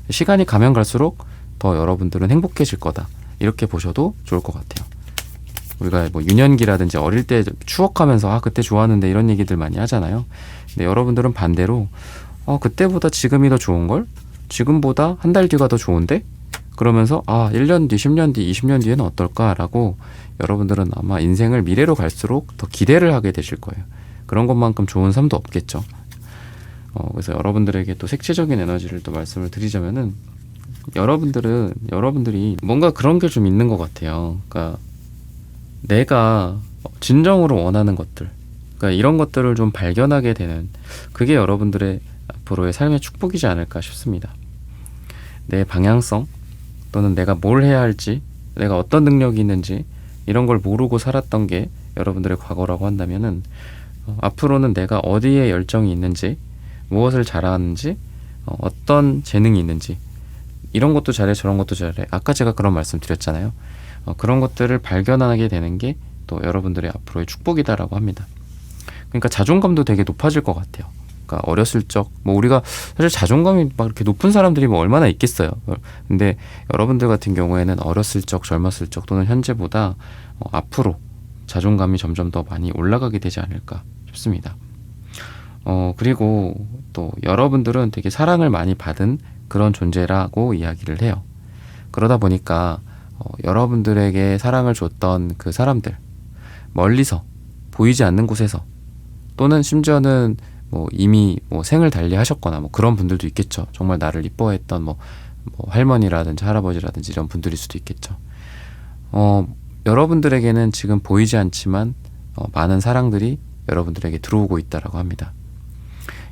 Speaker 1: 시간이 가면 갈수록 더 여러분들은 행복해질 거다. 이렇게 보셔도 좋을 것 같아요. 우리가 뭐 유년기라든지 어릴 때 추억하면서 그때 좋았는데 이런 얘기들 많이 하잖아요. 근데 여러분들은 반대로 그때보다 지금이 더 좋은걸? 지금보다 한 달 뒤가 더 좋은데? 그러면서 1년 뒤, 10년 뒤, 20년 뒤에는 어떨까라고 여러분들은 아마 인생을 미래로 갈수록 더 기대를 하게 되실 거예요. 그런 것만큼 좋은 삶도 없겠죠. 그래서 여러분들에게 또 색채적인 에너지를 또 말씀을 드리자면은 여러분들이 뭔가 그런 게 좀 있는 것 같아요. 그러니까 내가 진정으로 원하는 것들, 그러니까 이런 것들을 좀 발견하게 되는 그게 여러분들의 앞으로의 삶의 축복이지 않을까 싶습니다. 내 방향성 또는 내가 뭘 해야 할지, 내가 어떤 능력이 있는지 이런 걸 모르고 살았던 게 여러분들의 과거라고 한다면은 앞으로는 내가 어디에 열정이 있는지, 무엇을 잘하는지, 어떤 재능이 있는지 이런 것도 잘해 저런 것도 잘해 아까 제가 그런 말씀 드렸잖아요. 그런 것들을 발견하게 되는 게 또 여러분들의 앞으로의 축복이다라고 합니다. 그러니까 자존감도 되게 높아질 것 같아요. 그러니까 어렸을 적 뭐 우리가 사실 자존감이 막 이렇게 높은 사람들이 뭐 얼마나 있겠어요. 근데 여러분들 같은 경우에는 어렸을 적, 젊었을 적 또는 현재보다 앞으로 자존감이 점점 더 많이 올라가게 되지 않을까 싶습니다. 그리고 또 여러분들은 되게 사랑을 많이 받은 그런 존재라고 이야기를 해요. 그러다 보니까 여러분들에게 사랑을 줬던 그 사람들, 멀리서 보이지 않는 곳에서, 또는 심지어는 뭐 이미 뭐 생을 달리하셨거나 뭐 그런 분들도 있겠죠. 정말 나를 이뻐했던 뭐 할머니라든지 할아버지라든지 이런 분들일 수도 있겠죠. 여러분들에게는 지금 보이지 않지만 많은 사랑들이 여러분들에게 들어오고 있다라고 합니다.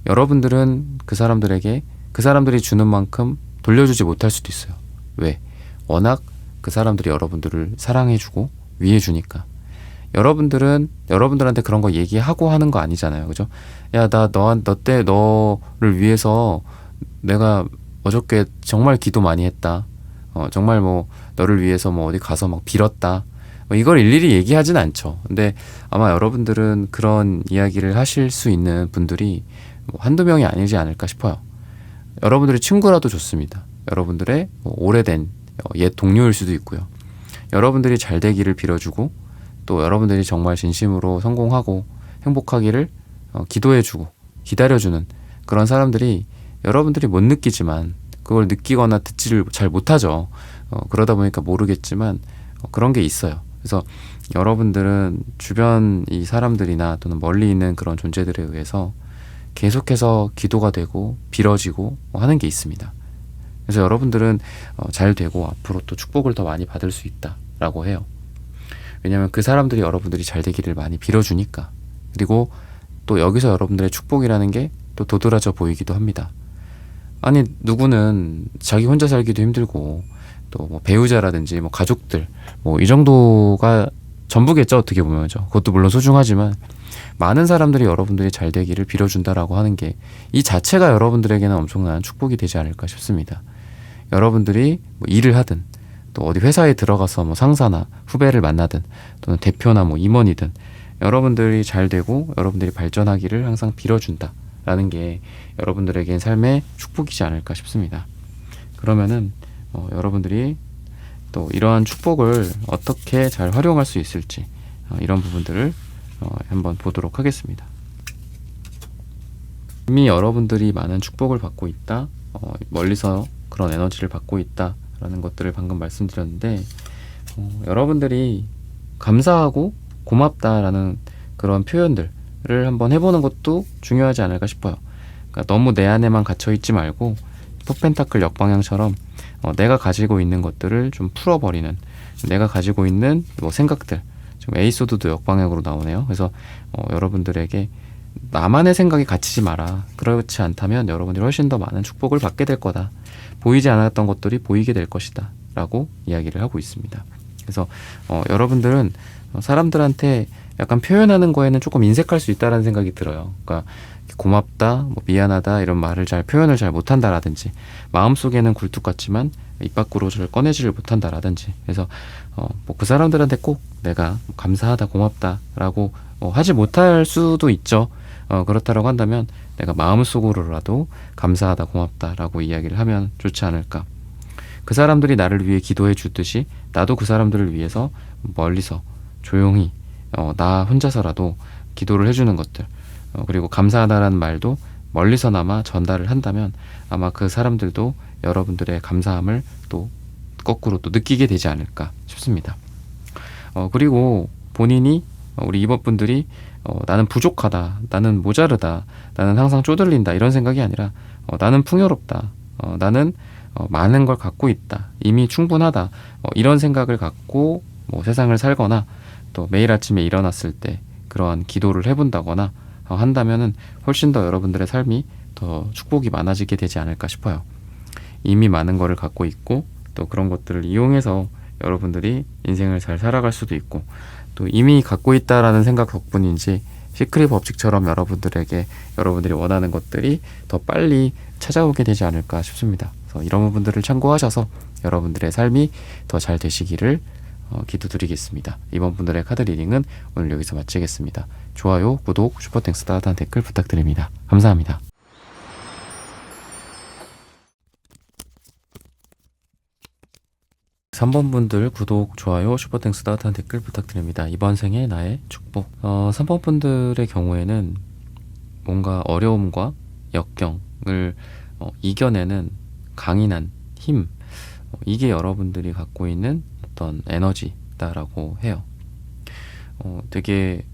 Speaker 1: 여러분들은 그 사람들이 주는 만큼 돌려주지 못할 수도 있어요. 왜? 워낙 그 사람들이 여러분들을 사랑해주고 위해주니까. 여러분들한테 그런 거 얘기하고 하는 거 아니잖아요. 그죠? 야, 너를 위해서 내가 어저께 정말 기도 많이 했다. 정말 뭐 너를 위해서 뭐 어디 가서 막 빌었다. 이걸 일일이 얘기하진 않죠. 근데 아마 여러분들은 그런 이야기를 하실 수 있는 분들이 뭐 한두 명이 아니지 않을까 싶어요. 여러분들의 친구라도 좋습니다. 여러분들의 뭐 오래된 옛 동료일 수도 있고요. 여러분들이 잘 되기를 빌어주고, 또 여러분들이 정말 진심으로 성공하고 행복하기를 기도해주고 기다려주는 그런 사람들이 여러분들이 못 느끼지만 그걸 느끼거나 듣지를 잘 못하죠. 그러다 보니까 모르겠지만 그런 게 있어요. 그래서 여러분들은 주변 이 사람들이나 또는 멀리 있는 그런 존재들에 의해서 계속해서 기도가 되고 빌어지고 하는 게 있습니다. 그래서 여러분들은 잘 되고 앞으로 또 축복을 더 많이 받을 수 있다라고 해요. 왜냐하면 그 사람들이 여러분들이 잘 되기를 많이 빌어주니까. 그리고 또 여기서 여러분들의 축복이라는 게 또 도드라져 보이기도 합니다. 아니, 누구는 자기 혼자 살기도 힘들고 또 뭐 배우자라든지 뭐 가족들 뭐 이 정도가 전부겠죠. 어떻게 보면. 그것도 물론 소중하지만 많은 사람들이 여러분들이 잘 되기를 빌어준다라고 하는 게 이 자체가 여러분들에게는 엄청난 축복이 되지 않을까 싶습니다. 여러분들이 뭐 일을 하든 또 어디 회사에 들어가서 뭐 상사나 후배를 만나든 또는 대표나 뭐 임원이든 여러분들이 잘 되고 여러분들이 발전하기를 항상 빌어준다라는 게 여러분들에겐 삶의 축복이지 않을까 싶습니다. 그러면은 여러분들이 또 이러한 축복을 어떻게 잘 활용할 수 있을지 이런 부분들을 한번 보도록 하겠습니다. 이미 여러분들이 많은 축복을 받고 있다, 멀리서 그런 에너지를 받고 있다라는 것들을 방금 말씀드렸는데, 여러분들이 감사하고 고맙다라는 그런 표현들을 한번 해보는 것도 중요하지 않을까 싶어요. 그러니까 너무 내 안에만 갇혀있지 말고 포펜타클 역방향처럼 내가 가지고 있는 것들을 좀 풀어버리는, 내가 가지고 있는 뭐 생각들, 지금 에이소드도 역방향으로 나오네요. 그래서 여러분들에게 나만의 생각이 갇히지 마라. 그렇지 않다면 여러분들이 훨씬 더 많은 축복을 받게 될 거다. 보이지 않았던 것들이 보이게 될 것이다. 라고 이야기를 하고 있습니다. 그래서 여러분들은 사람들한테 약간 표현하는 거에는 조금 인색할 수 있다라는 생각이 들어요. 그러니까 고맙다, 뭐 미안하다 이런 말을 표현을 잘 못한다라든지, 마음속에는 굴뚝 같지만 입 밖으로 잘 꺼내지를 못한다라든지, 그래서 뭐 그 사람들한테 꼭 내가 감사하다, 고맙다라고 하지 못할 수도 있죠. 그렇다라고 한다면 내가 마음속으로라도 감사하다, 고맙다라고 이야기를 하면 좋지 않을까. 그 사람들이 나를 위해 기도해 주듯이 나도 그 사람들을 위해서 멀리서 조용히 나 혼자서라도 기도를 해주는 것들, 그리고 감사하다라는 말도 멀리서나마 전달을 한다면 아마 그 사람들도 여러분들의 감사함을 또 거꾸로 또 느끼게 되지 않을까 싶습니다. 그리고 본인이 우리 이번분들이 나는 부족하다, 나는 모자르다, 나는 항상 쪼들린다 이런 생각이 아니라 나는 풍요롭다, 나는 많은 걸 갖고 있다, 이미 충분하다, 이런 생각을 갖고 뭐 세상을 살거나 또 매일 아침에 일어났을 때 그러한 기도를 해본다거나 한다면은 훨씬 더 여러분들의 삶이 더 축복이 많아지게 되지 않을까 싶어요. 이미 많은 거를 갖고 있고 또 그런 것들을 이용해서 여러분들이 인생을 잘 살아갈 수도 있고, 또 이미 갖고 있다라는 생각 덕분인지 시크릿 법칙처럼 여러분들이 원하는 것들이 더 빨리 찾아오게 되지 않을까 싶습니다. 그래서 이런 부분들을 참고하셔서 여러분들의 삶이 더 잘 되시기를 기도드리겠습니다. 이번 분들의 카드 리딩은 오늘 여기서 마치겠습니다. 좋아요, 구독, 슈퍼땡스 따뜻한 댓글 부탁드립니다. 감사합니다. 3번 분들 구독, 좋아요, 슈퍼땡스 따뜻한 댓글 부탁드립니다. 이번 생에 나의 축복. 3번 분들의 경우에는 뭔가 어려움과 역경을 이겨내는 강인한 힘, 이게 여러분들이 갖고 있는 어떤 에너지다라고 해요. 되게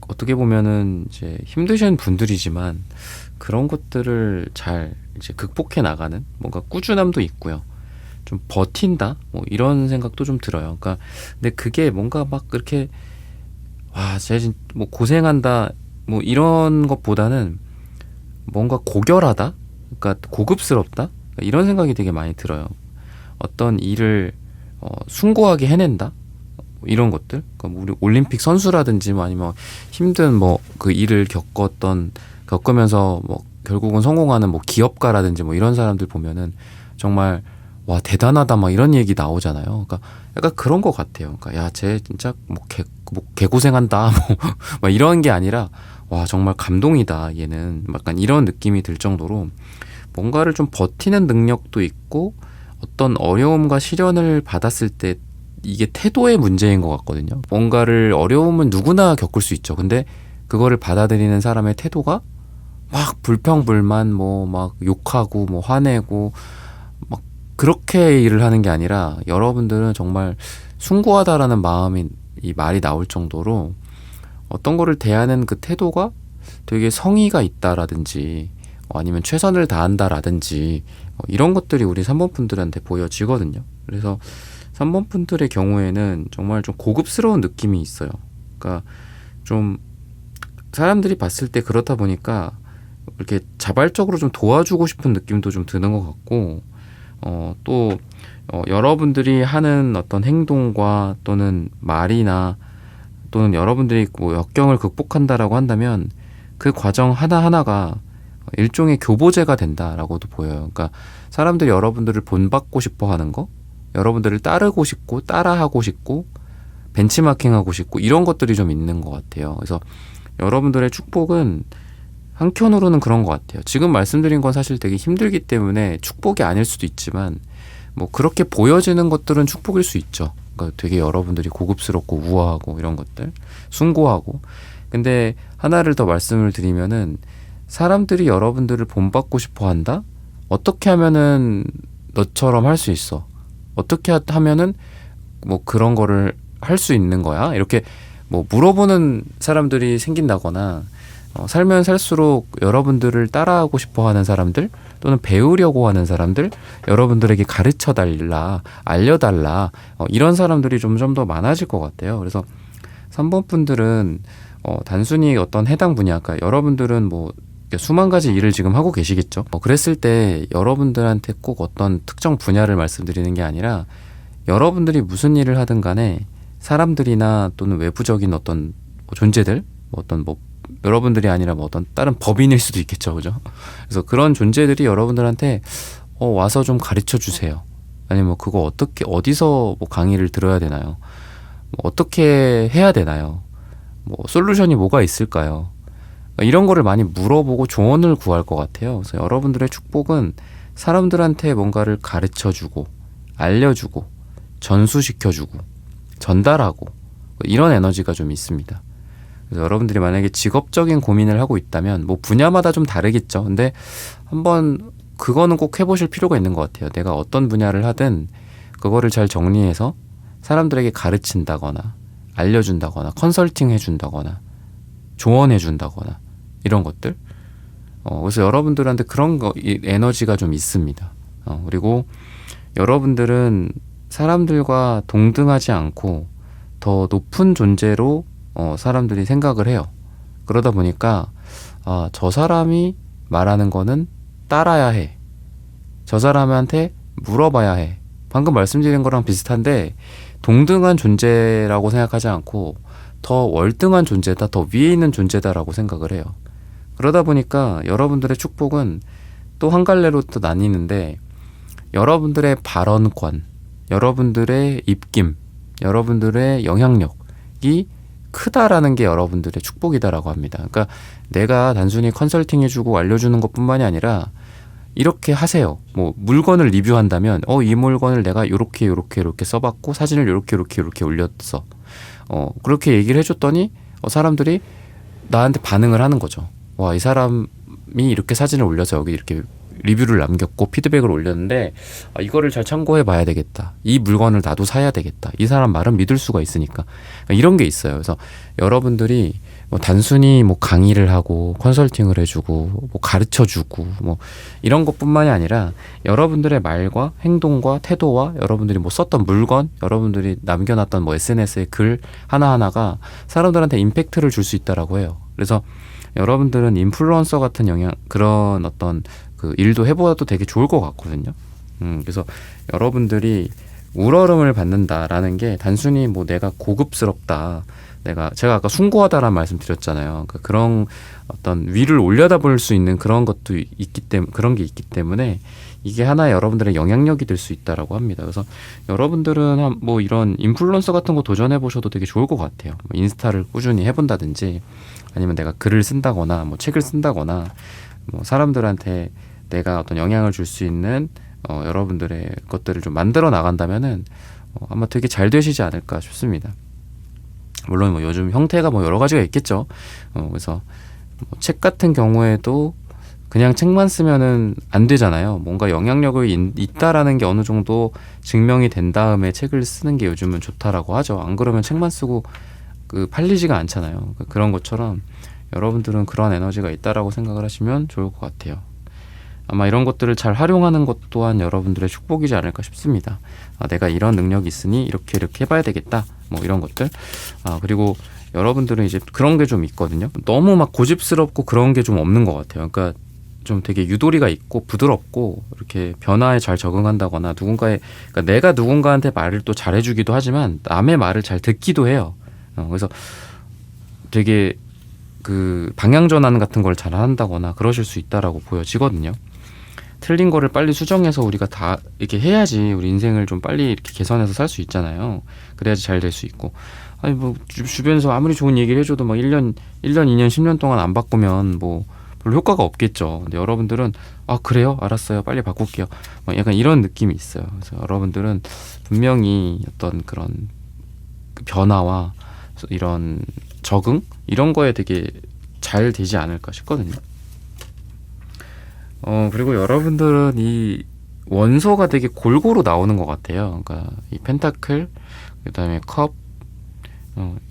Speaker 1: 어떻게 보면은 이제 힘드신 분들이지만 그런 것들을 잘 이제 극복해 나가는 뭔가 꾸준함도 있고요. 좀 버틴다? 뭐 이런 생각도 좀 들어요. 그러니까 근데 그게 뭔가 막 그렇게 와, 쟤 뭐 고생한다 뭐 이런 것보다는 뭔가 고결하다? 그러니까 고급스럽다? 그러니까 이런 생각이 되게 많이 들어요. 어떤 일을 숭고하게 해낸다? 뭐 이런 것들. 그러니까 뭐 우리 올림픽 선수라든지 뭐 아니면 힘든 뭐 그 일을 겪으면서 뭐 결국은 성공하는 뭐 기업가라든지 뭐 이런 사람들 보면은 정말 와 대단하다 막 이런 얘기 나오잖아요. 그러니까 약간 그런 것 같아요. 그러니까 야, 쟤 진짜 뭐 개고생한다 뭐 막 이런 게 아니라 와 정말 감동이다 얘는 약간 이런 느낌이 들 정도로 뭔가를 좀 버티는 능력도 있고 어떤 어려움과 시련을 받았을 때 이게 태도의 문제인 것 같거든요. 뭔가를 어려움은 누구나 겪을 수 있죠. 근데 그거를 받아들이는 사람의 태도가 막 불평불만 뭐 막 욕하고 뭐 화내고 막 그렇게 일을 하는 게 아니라 여러분들은 정말 숭고하다라는 마음이 이 말이 나올 정도로 어떤 거를 대하는 그 태도가 되게 성의가 있다라든지 아니면 최선을 다한다라든지 이런 것들이 우리 3번 분들한테 보여지거든요. 그래서 3번 분들의 경우에는 정말 좀 고급스러운 느낌이 있어요. 그러니까 좀 사람들이 봤을 때 그렇다 보니까 이렇게 자발적으로 좀 도와주고 싶은 느낌도 좀 드는 것 같고 또 여러분들이 하는 어떤 행동과 또는 말이나 또는 여러분들이 뭐 역경을 극복한다라고 한다면 그 과정 하나하나가 일종의 교보제가 된다라고도 보여요. 그러니까 사람들이 여러분들을 본받고 싶어 하는 거, 여러분들을 따르고 싶고 따라하고 싶고 벤치마킹하고 싶고 이런 것들이 좀 있는 것 같아요. 그래서 여러분들의 축복은 한켠으로는 그런 것 같아요. 지금 말씀드린 건 사실 되게 힘들기 때문에 축복이 아닐 수도 있지만 뭐 그렇게 보여지는 것들은 축복일 수 있죠. 그러니까 되게 여러분들이 고급스럽고 우아하고 이런 것들, 숭고하고. 근데 하나를 더 말씀을 드리면은 사람들이 여러분들을 본받고 싶어 한다? 어떻게 하면은 너처럼 할 수 있어? 어떻게 하면은 뭐 그런 거를 할 수 있는 거야? 이렇게 뭐 물어보는 사람들이 생긴다거나 살면 살수록 여러분들을 따라하고 싶어 하는 사람들 또는 배우려고 하는 사람들, 여러분들에게 가르쳐 달라, 알려달라 이런 사람들이 좀 더 많아질 것 같아요. 그래서 3번 분들은 단순히 어떤 해당 분야, 그러니까 여러분들은 뭐 수만 가지 일을 지금 하고 계시겠죠. 그랬을 때 여러분들한테 꼭 어떤 특정 분야를 말씀드리는 게 아니라 여러분들이 무슨 일을 하든 간에 사람들이나 또는 외부적인 어떤 존재들, 어떤 뭐 여러분들이 아니라 뭐 어떤 다른 법인일 수도 있겠죠, 그죠? 그래서 그런 존재들이 여러분들한테 와서 좀 가르쳐 주세요. 아니면 뭐 그거 어떻게 어디서 뭐 강의를 들어야 되나요? 뭐 어떻게 해야 되나요? 뭐 솔루션이 뭐가 있을까요? 이런 거를 많이 물어보고 조언을 구할 것 같아요. 그래서 여러분들의 축복은 사람들한테 뭔가를 가르쳐 주고 알려주고 전수시켜주고 전달하고 이런 에너지가 좀 있습니다. 그래서 여러분들이 만약에 직업적인 고민을 하고 있다면 뭐 분야마다 좀 다르겠죠. 근데 한번 그거는 꼭 해보실 필요가 있는 것 같아요. 내가 어떤 분야를 하든 그거를 잘 정리해서 사람들에게 가르친다거나 알려준다거나 컨설팅 해준다거나 조언해준다거나 이런 것들. 그래서 여러분들한테 그런 이 에너지가 좀 있습니다. 그리고 여러분들은 사람들과 동등하지 않고 더 높은 존재로 사람들이 생각을 해요. 그러다 보니까 저 사람이 말하는 거는 따라야 해. 저 사람한테 물어봐야 해. 방금 말씀드린 거랑 비슷한데 동등한 존재라고 생각하지 않고 더 월등한 존재다, 더 위에 있는 존재다라고 생각을 해요. 그러다 보니까 여러분들의 축복은 또 한 갈래로 또 나뉘는데 여러분들의 발언권, 여러분들의 입김, 여러분들의 영향력이 크다라는 게 여러분들의 축복이다라고 합니다. 그러니까 내가 단순히 컨설팅 해주고 알려주는 것뿐만이 아니라 이렇게 하세요. 뭐 물건을 리뷰한다면 이 물건을 내가 요렇게 써봤고 사진을 요렇게 올렸어. 그렇게 얘기를 해줬더니 사람들이 나한테 반응을 하는 거죠. 와, 이 사람이 이렇게 사진을 올려서 여기 이렇게 리뷰를 남겼고 피드백을 올렸는데 이거를 잘 참고해 봐야 되겠다. 이 물건을 나도 사야 되겠다. 이 사람 말은 믿을 수가 있으니까. 이런 게 있어요. 그래서 여러분들이 뭐 단순히 뭐 강의를 하고 컨설팅을 해주고 뭐 가르쳐주고 뭐 이런 것뿐만이 아니라 여러분들의 말과 행동과 태도와 여러분들이 뭐 썼던 물건, 여러분들이 남겨놨던 뭐 SNS의 글 하나하나가 사람들한테 임팩트를 줄 수 있다라고 해요. 그래서 여러분들은 인플루언서 같은 그런 어떤 그 일도 해보아도 되게 좋을 것 같거든요. 그래서 여러분들이 우러름을 받는다라는 게 단순히 뭐 내가 고급스럽다, 제가 아까 숭고하다라는 말씀 드렸잖아요. 그러니까 그런 어떤 위를 올려다볼 수 있는 그런 것도 그런 게 있기 때문에 이게 하나의 여러분들의 영향력이 될 수 있다라고 합니다. 그래서 여러분들은 뭐 이런 인플루언서 같은 거 도전해 보셔도 되게 좋을 것 같아요. 뭐 인스타를 꾸준히 해본다든지 아니면 내가 글을 쓴다거나 뭐 책을 쓴다거나 뭐 사람들한테 내가 어떤 영향을 줄 수 있는 여러분들의 것들을 좀 만들어 나간다면은 아마 되게 잘 되시지 않을까 싶습니다. 물론 뭐 요즘 형태가 뭐 여러 가지가 있겠죠. 그래서 뭐 책 같은 경우에도 그냥 책만 쓰면은 안 되잖아요. 뭔가 영향력이 있다라는 게 어느 정도 증명이 된 다음에 책을 쓰는 게 요즘은 좋다라고 하죠. 안 그러면 책만 쓰고 팔리지가 않잖아요. 그런 것처럼 여러분들은 그런 에너지가 있다라고 생각을 하시면 좋을 것 같아요. 아마 이런 것들을 잘 활용하는 것 또한 여러분들의 축복이지 않을까 싶습니다. 내가 이런 능력이 있으니 이렇게 해봐야 되겠다. 뭐 이런 것들. 그리고 여러분들은 이제 그런 게 좀 있거든요. 너무 막 고집스럽고 그런 게 좀 없는 것 같아요. 그러니까 좀 되게 유도리가 있고 부드럽고 이렇게 변화에 잘 적응한다거나 그러니까 내가 누군가한테 말을 또 잘해주기도 하지만 남의 말을 잘 듣기도 해요. 그래서 되게 방향 전환 같은 걸 잘 한다거나 그러실 수 있다라고 보여지거든요. 틀린 거를 빨리 수정해서 우리가 다 이렇게 해야지 우리 인생을 좀 빨리 이렇게 개선해서 살 수 있잖아요. 그래야지 잘 될 수 있고. 아니 뭐 주변에서 아무리 좋은 얘기를 해줘도 막 1년, 2년, 10년 동안 안 바꾸면 뭐 별로 효과가 없겠죠. 근데 여러분들은 그래요? 알았어요. 빨리 바꿀게요. 막 약간 이런 느낌이 있어요. 그래서 여러분들은 분명히 어떤 그런 변화와 이런 적응? 이런 거에 되게 잘 되지 않을까 싶거든요. 그리고 여러분들은 이 원소가 되게 골고루 나오는 것 같아요. 그러니까 이 펜타클, 그 다음에 컵,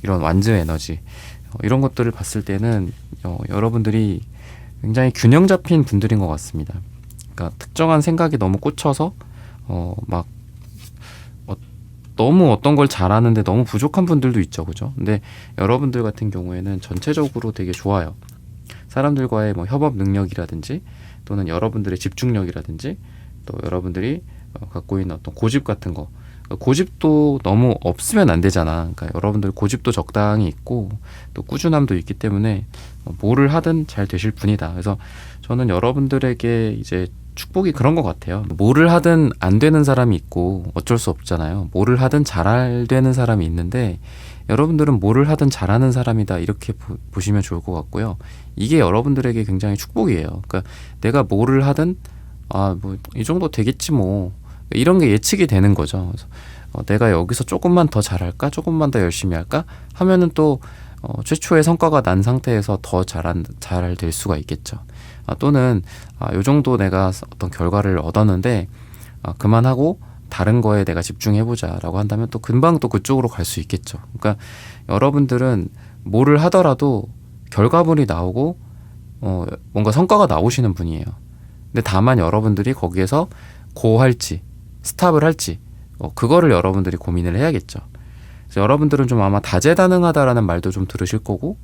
Speaker 1: 이런 완즈 에너지, 이런 것들을 봤을 때는 여러분들이 굉장히 균형 잡힌 분들인 것 같습니다. 그러니까 특정한 생각에 너무 꽂혀서 너무 어떤 걸 잘하는데 너무 부족한 분들도 있죠, 그죠? 근데 여러분들 같은 경우에는 전체적으로 되게 좋아요. 사람들과의 뭐 협업 능력이라든지 또는 여러분들의 집중력이라든지 또 여러분들이 갖고 있는 어떤 고집 같은 거, 고집도 너무 없으면 안 되잖아. 그러니까 여러분들 고집도 적당히 있고 또 꾸준함도 있기 때문에 뭐를 하든 잘 되실 분이다. 그래서 저는 여러분들에게 이제 축복이 그런 것 같아요. 뭐를 하든 안 되는 사람이 있고 어쩔 수 없잖아요. 뭐를 하든 잘 되는 사람이 있는데 여러분들은 뭐를 하든 잘하는 사람이다, 이렇게 보시면 좋을 것 같고요. 이게 여러분들에게 굉장히 축복이에요. 그러니까 내가 뭐를 하든 뭐 이 정도 되겠지 뭐, 이런 게 예측이 되는 거죠. 그래서 내가 여기서 조금만 더 잘할까, 조금만 더 열심히 할까 하면은 또 최초의 성과가 난 상태에서 더 잘 될 수가 있겠죠. 또는 요 정도 내가 어떤 결과를 얻었는데 그만하고 다른 거에 내가 집중해보자 라고 한다면 또 금방 또 그쪽으로 갈 수 있겠죠. 그러니까 여러분들은 뭐를 하더라도 결과물이 나오고 뭔가 성과가 나오시는 분이에요. 근데 다만 여러분들이 거기에서 고할지 스탑을 할지 그거를 여러분들이 고민을 해야겠죠. 그래서 여러분들은 좀 아마 다재다능하다라는 말도 좀 들으실 거고,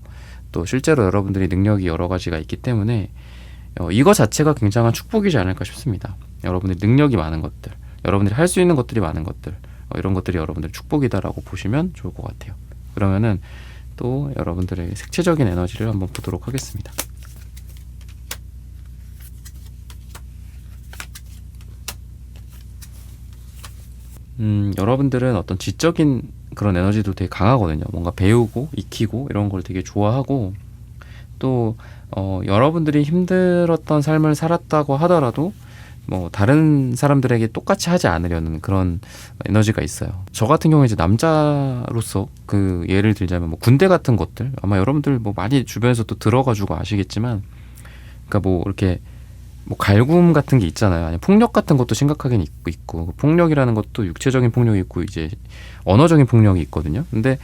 Speaker 1: 또 실제로 여러분들이 능력이 여러 가지가 있기 때문에 이거 자체가 굉장한 축복이지 않을까 싶습니다. 여러분들이 능력이 많은 것들, 여러분들이 할 수 있는 것들이 많은 것들, 이런 것들이 여러분들의 축복이다라고 보시면 좋을 것 같아요. 그러면은 또 여러분들의 색채적인 에너지를 한번 보도록 하겠습니다. 여러분들은 어떤 지적인 그런 에너지도 되게 강하거든요. 뭔가 배우고 익히고 이런 걸 되게 좋아하고, 또 여러분들이 힘들었던 삶을 살았다고 하더라도 뭐 다른 사람들에게 똑같이 하지 않으려는 그런 에너지가 있어요. 저 같은 경우에 이제 남자로서 그 예를 들자면 뭐 군대 같은 것들 아마 여러분들 뭐 많이 주변에서 또 들어가지고 아시겠지만, 그러니까 뭐 이렇게 뭐 갈굼 같은 게 있잖아요. 아니 폭력 같은 것도 심각하게 있고 그 폭력이라는 것도 육체적인 폭력이 있고 이제 언어적인 폭력이 있거든요. 근데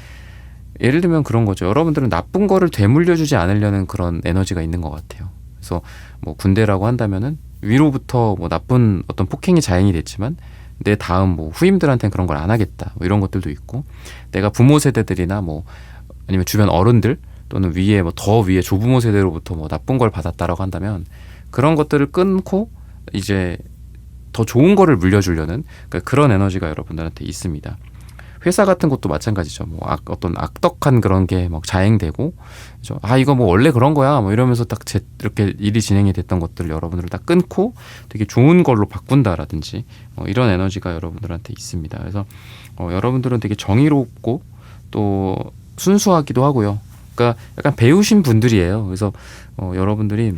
Speaker 1: 예를 들면 그런 거죠. 여러분들은 나쁜 거를 되물려주지 않으려는 그런 에너지가 있는 것 같아요. 그래서 뭐 군대라고 한다면은 위로부터 뭐 나쁜 어떤 폭행이 자행이 됐지만 내 다음 뭐 후임들한테는 그런 걸 안 하겠다. 뭐 이런 것들도 있고, 내가 부모 세대들이나 뭐 아니면 주변 어른들 또는 위에 뭐 더 위에 조부모 세대로부터 뭐 나쁜 걸 받았다라고 한다면 그런 것들을 끊고 이제 더 좋은 거를 물려주려는 그러니까 그런 에너지가 여러분들한테 있습니다. 회사 같은 것도 마찬가지죠. 뭐 어떤 악덕한 그런 게 막 자행되고, 그죠? 아 이거 뭐 원래 그런 거야. 뭐 이러면서 딱 이렇게 일이 진행이 됐던 것들 여러분들을 딱 끊고 되게 좋은 걸로 바꾼다라든지 이런 에너지가 여러분들한테 있습니다. 그래서 여러분들은 되게 정의롭고 또 순수하기도 하고요. 그러니까 약간 배우신 분들이에요. 그래서 여러분들이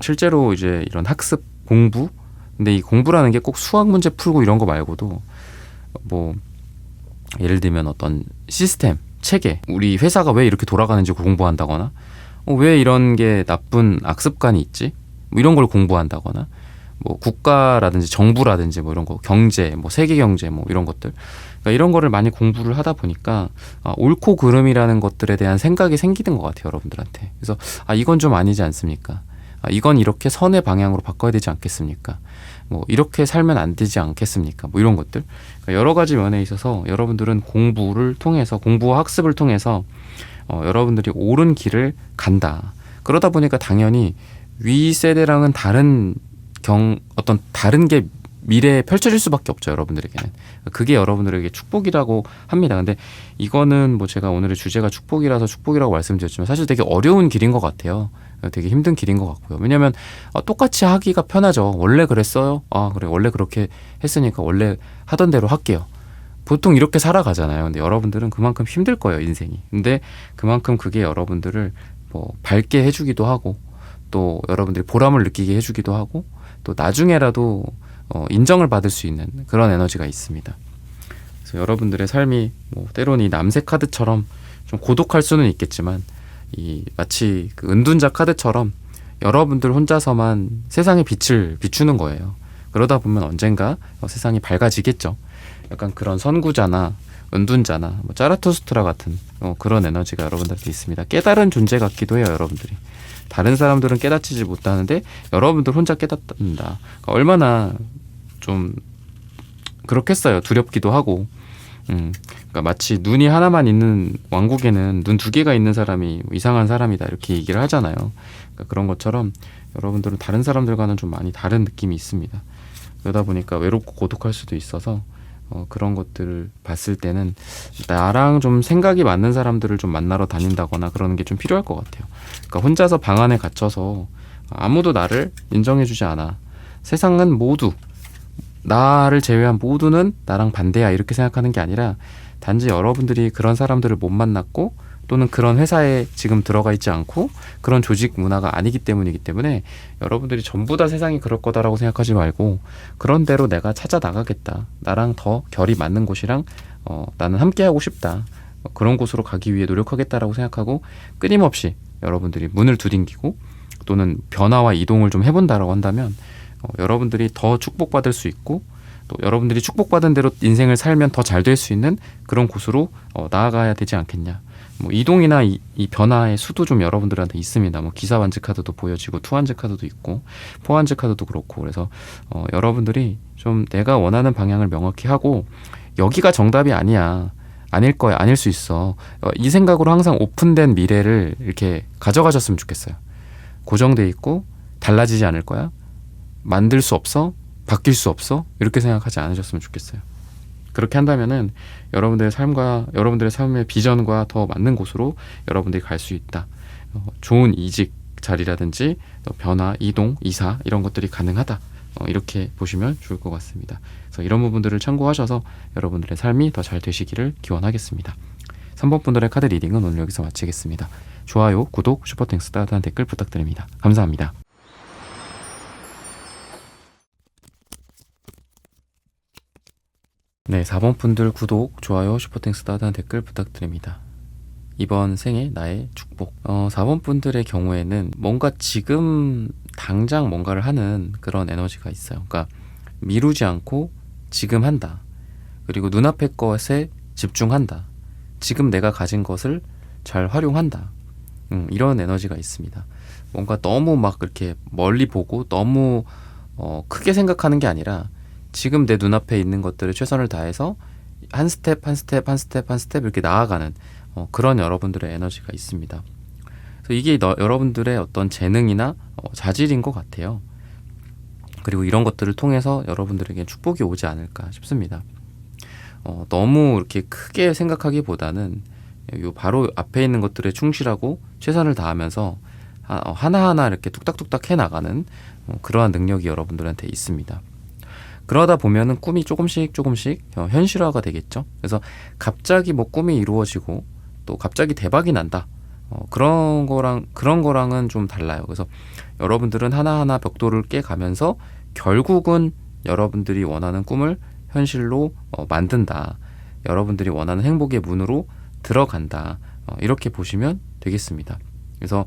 Speaker 1: 실제로 이제 이런 학습 공부, 근데 이 공부라는 게 꼭 수학 문제 풀고 이런 거 말고도 뭐 예를 들면 어떤 시스템, 체계, 우리 회사가 왜 이렇게 돌아가는지 공부한다거나 왜 이런 게 나쁜 악습관이 있지? 뭐 이런 걸 공부한다거나 뭐 국가라든지 정부라든지 뭐 이런 거, 경제, 뭐 세계 경제 뭐 이런 것들, 그러니까 이런 거를 많이 공부를 하다 보니까 옳고 그름이라는 것들에 대한 생각이 생기는 것 같아요, 여러분들한테. 그래서 이건 좀 아니지 않습니까? 이건 이렇게 선의 방향으로 바꿔야 되지 않겠습니까? 뭐 이렇게 살면 안 되지 않겠습니까? 뭐 이런 것들, 그러니까 여러 가지 면에 있어서 여러분들은 공부를 통해서, 공부와 학습을 통해서 여러분들이 옳은 길을 간다. 그러다 보니까 당연히 위 세대랑은 다른 어떤 다른 게 미래에 펼쳐질 수밖에 없죠, 여러분들에게는. 그게 여러분들에게 축복이라고 합니다. 근데 이거는 뭐 제가 오늘의 주제가 축복이라서 축복이라고 말씀드렸지만 사실 되게 어려운 길인 것 같아요. 되게 힘든 길인 것 같고요. 왜냐하면 똑같이 하기가 편하죠. 원래 그랬어요? 그래, 원래 그렇게 했으니까 원래 하던 대로 할게요. 보통 이렇게 살아가잖아요. 근데 여러분들은 그만큼 힘들 거예요, 인생이. 근데 그만큼 그게 여러분들을 뭐 밝게 해주기도 하고, 또 여러분들이 보람을 느끼게 해주기도 하고, 또 나중에라도 인정을 받을 수 있는 그런 에너지가 있습니다. 그래서 여러분들의 삶이 뭐 때로는 이 남색 카드처럼 좀 고독할 수는 있겠지만, 이 마치 그 은둔자 카드처럼 여러분들 혼자서만 세상에 빛을 비추는 거예요. 그러다 보면 언젠가 세상이 밝아지겠죠. 약간 그런 선구자나 은둔자나 뭐 자라투스트라 같은 그런 에너지가 여러분들한테 있습니다. 깨달은 존재 같기도 해요, 여러분들이. 다른 사람들은 깨닫지 못하는데 여러분들 혼자 깨닫는다. 그러니까 얼마나 좀 그렇겠어요. 두렵기도 하고. 그러니까 마치 눈이 하나만 있는 왕국에는 눈 두 개가 있는 사람이 이상한 사람이다, 이렇게 얘기를 하잖아요. 그러니까 그런 것처럼 여러분들은 다른 사람들과는 좀 많이 다른 느낌이 있습니다. 그러다 보니까 외롭고 고독할 수도 있어서 그런 것들을 봤을 때는 나랑 좀 생각이 맞는 사람들을 좀 만나러 다닌다거나 그러는 게 좀 필요할 것 같아요. 그러니까 혼자서 방 안에 갇혀서 아무도 나를 인정해주지 않아, 세상은 모두 나를 제외한 모두는 나랑 반대야, 이렇게 생각하는 게 아니라 단지 여러분들이 그런 사람들을 못 만났고 또는 그런 회사에 지금 들어가 있지 않고 그런 조직 문화가 아니기 때문에 여러분들이 전부 다 세상이 그럴 거다라고 생각하지 말고, 그런 대로 내가 찾아 나가겠다, 나랑 더 결이 맞는 곳이랑 나는 함께 하고 싶다, 그런 곳으로 가기 위해 노력하겠다라고 생각하고 끊임없이 여러분들이 문을 두들기고 또는 변화와 이동을 좀 해본다라고 한다면 여러분들이 더 축복받을 수 있고, 또 여러분들이 축복받은 대로 인생을 살면 더 잘 될 수 있는 그런 곳으로 나아가야 되지 않겠냐. 뭐 이동이나 이 변화의 수도 좀 여러분들한테 있습니다. 뭐 기사 완즈 카드도 보여지고 투완즈 카드도 있고 포완즈 카드도 그렇고, 그래서 여러분들이 좀 내가 원하는 방향을 명확히 하고, 여기가 정답이 아니야, 아닐 거야, 아닐 수 있어, 이 생각으로 항상 오픈된 미래를 이렇게 가져가셨으면 좋겠어요. 고정돼 있고 달라지지 않을 거야, 만들 수 없어, 바뀔 수 없어, 이렇게 생각하지 않으셨으면 좋겠어요. 그렇게 한다면은 여러분들의 삶의 비전과 더 맞는 곳으로 여러분들이 갈 수 있다. 좋은 이직 자리라든지 변화, 이동, 이사 이런 것들이 가능하다. 이렇게 보시면 좋을 것 같습니다. 그래서 이런 부분들을 참고하셔서 여러분들의 삶이 더 잘 되시기를 기원하겠습니다. 3번 분들의 카드 리딩은 오늘 여기서 마치겠습니다. 좋아요, 구독, 슈퍼땡스, 따뜻한 댓글 부탁드립니다. 감사합니다. 네, 4번 분들 구독, 좋아요, 슈퍼땡스 따뜻한 댓글 부탁드립니다. 이번 생에 나의 축복. 4번 분들의 경우에는 뭔가 지금 당장 뭔가를 하는 그런 에너지가 있어요. 그러니까 미루지 않고 지금 한다. 그리고 눈앞의 것에 집중한다. 지금 내가 가진 것을 잘 활용한다. 이런 에너지가 있습니다. 뭔가 너무 막 이렇게 멀리 보고 너무 크게 생각하는 게 아니라 지금 내 눈앞에 있는 것들을 최선을 다해서 한 스텝 한 스텝 한 스텝 한 스텝 이렇게 나아가는 그런 여러분들의 에너지가 있습니다. 그래서 이게 여러분들의 어떤 재능이나 자질인 것 같아요. 그리고 이런 것들을 통해서 여러분들에게 축복이 오지 않을까 싶습니다. 너무 이렇게 크게 생각하기보다는 요 바로 앞에 있는 것들에 충실하고 최선을 다하면서 하나하나 이렇게 뚝딱뚝딱 해나가는 그러한 능력이 여러분들한테 있습니다. 그러다 보면은 꿈이 조금씩 현실화가 되겠죠. 그래서 갑자기 뭐 꿈이 이루어지고 또 갑자기 대박이 난다. 그런 거랑은 좀 달라요. 그래서 여러분들은 하나하나 벽돌을 깨가면서 결국은 여러분들이 원하는 꿈을 현실로 만든다. 여러분들이 원하는 행복의 문으로 들어간다. 이렇게 보시면 되겠습니다. 그래서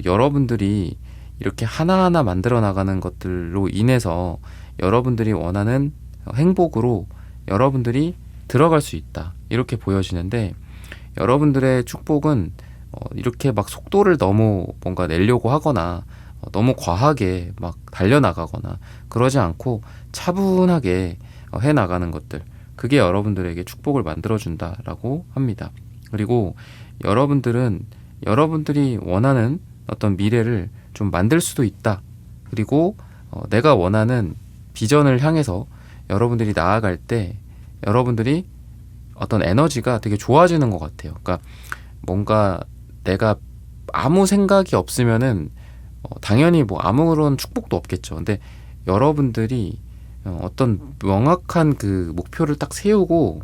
Speaker 1: 여러분들이 이렇게 하나하나 만들어 나가는 것들로 인해서 여러분들이 원하는 행복으로 여러분들이 들어갈 수 있다. 이렇게 보여지는데 여러분들의 축복은 이렇게 막 속도를 너무 뭔가 내려고 하거나 너무 과하게 막 달려나가거나 그러지 않고 차분하게 해나가는 것들, 그게 여러분들에게 축복을 만들어준다라고 합니다. 그리고 여러분들은 여러분들이 원하는 어떤 미래를 좀 만들 수도 있다. 그리고 내가 원하는 비전을 향해서 여러분들이 나아갈 때 여러분들이 어떤 에너지가 되게 좋아지는 것 같아요. 그러니까 뭔가 내가 아무 생각이 없으면은 당연히 뭐 아무런 축복도 없겠죠. 근데 여러분들이 어떤 명확한 그 목표를 딱 세우고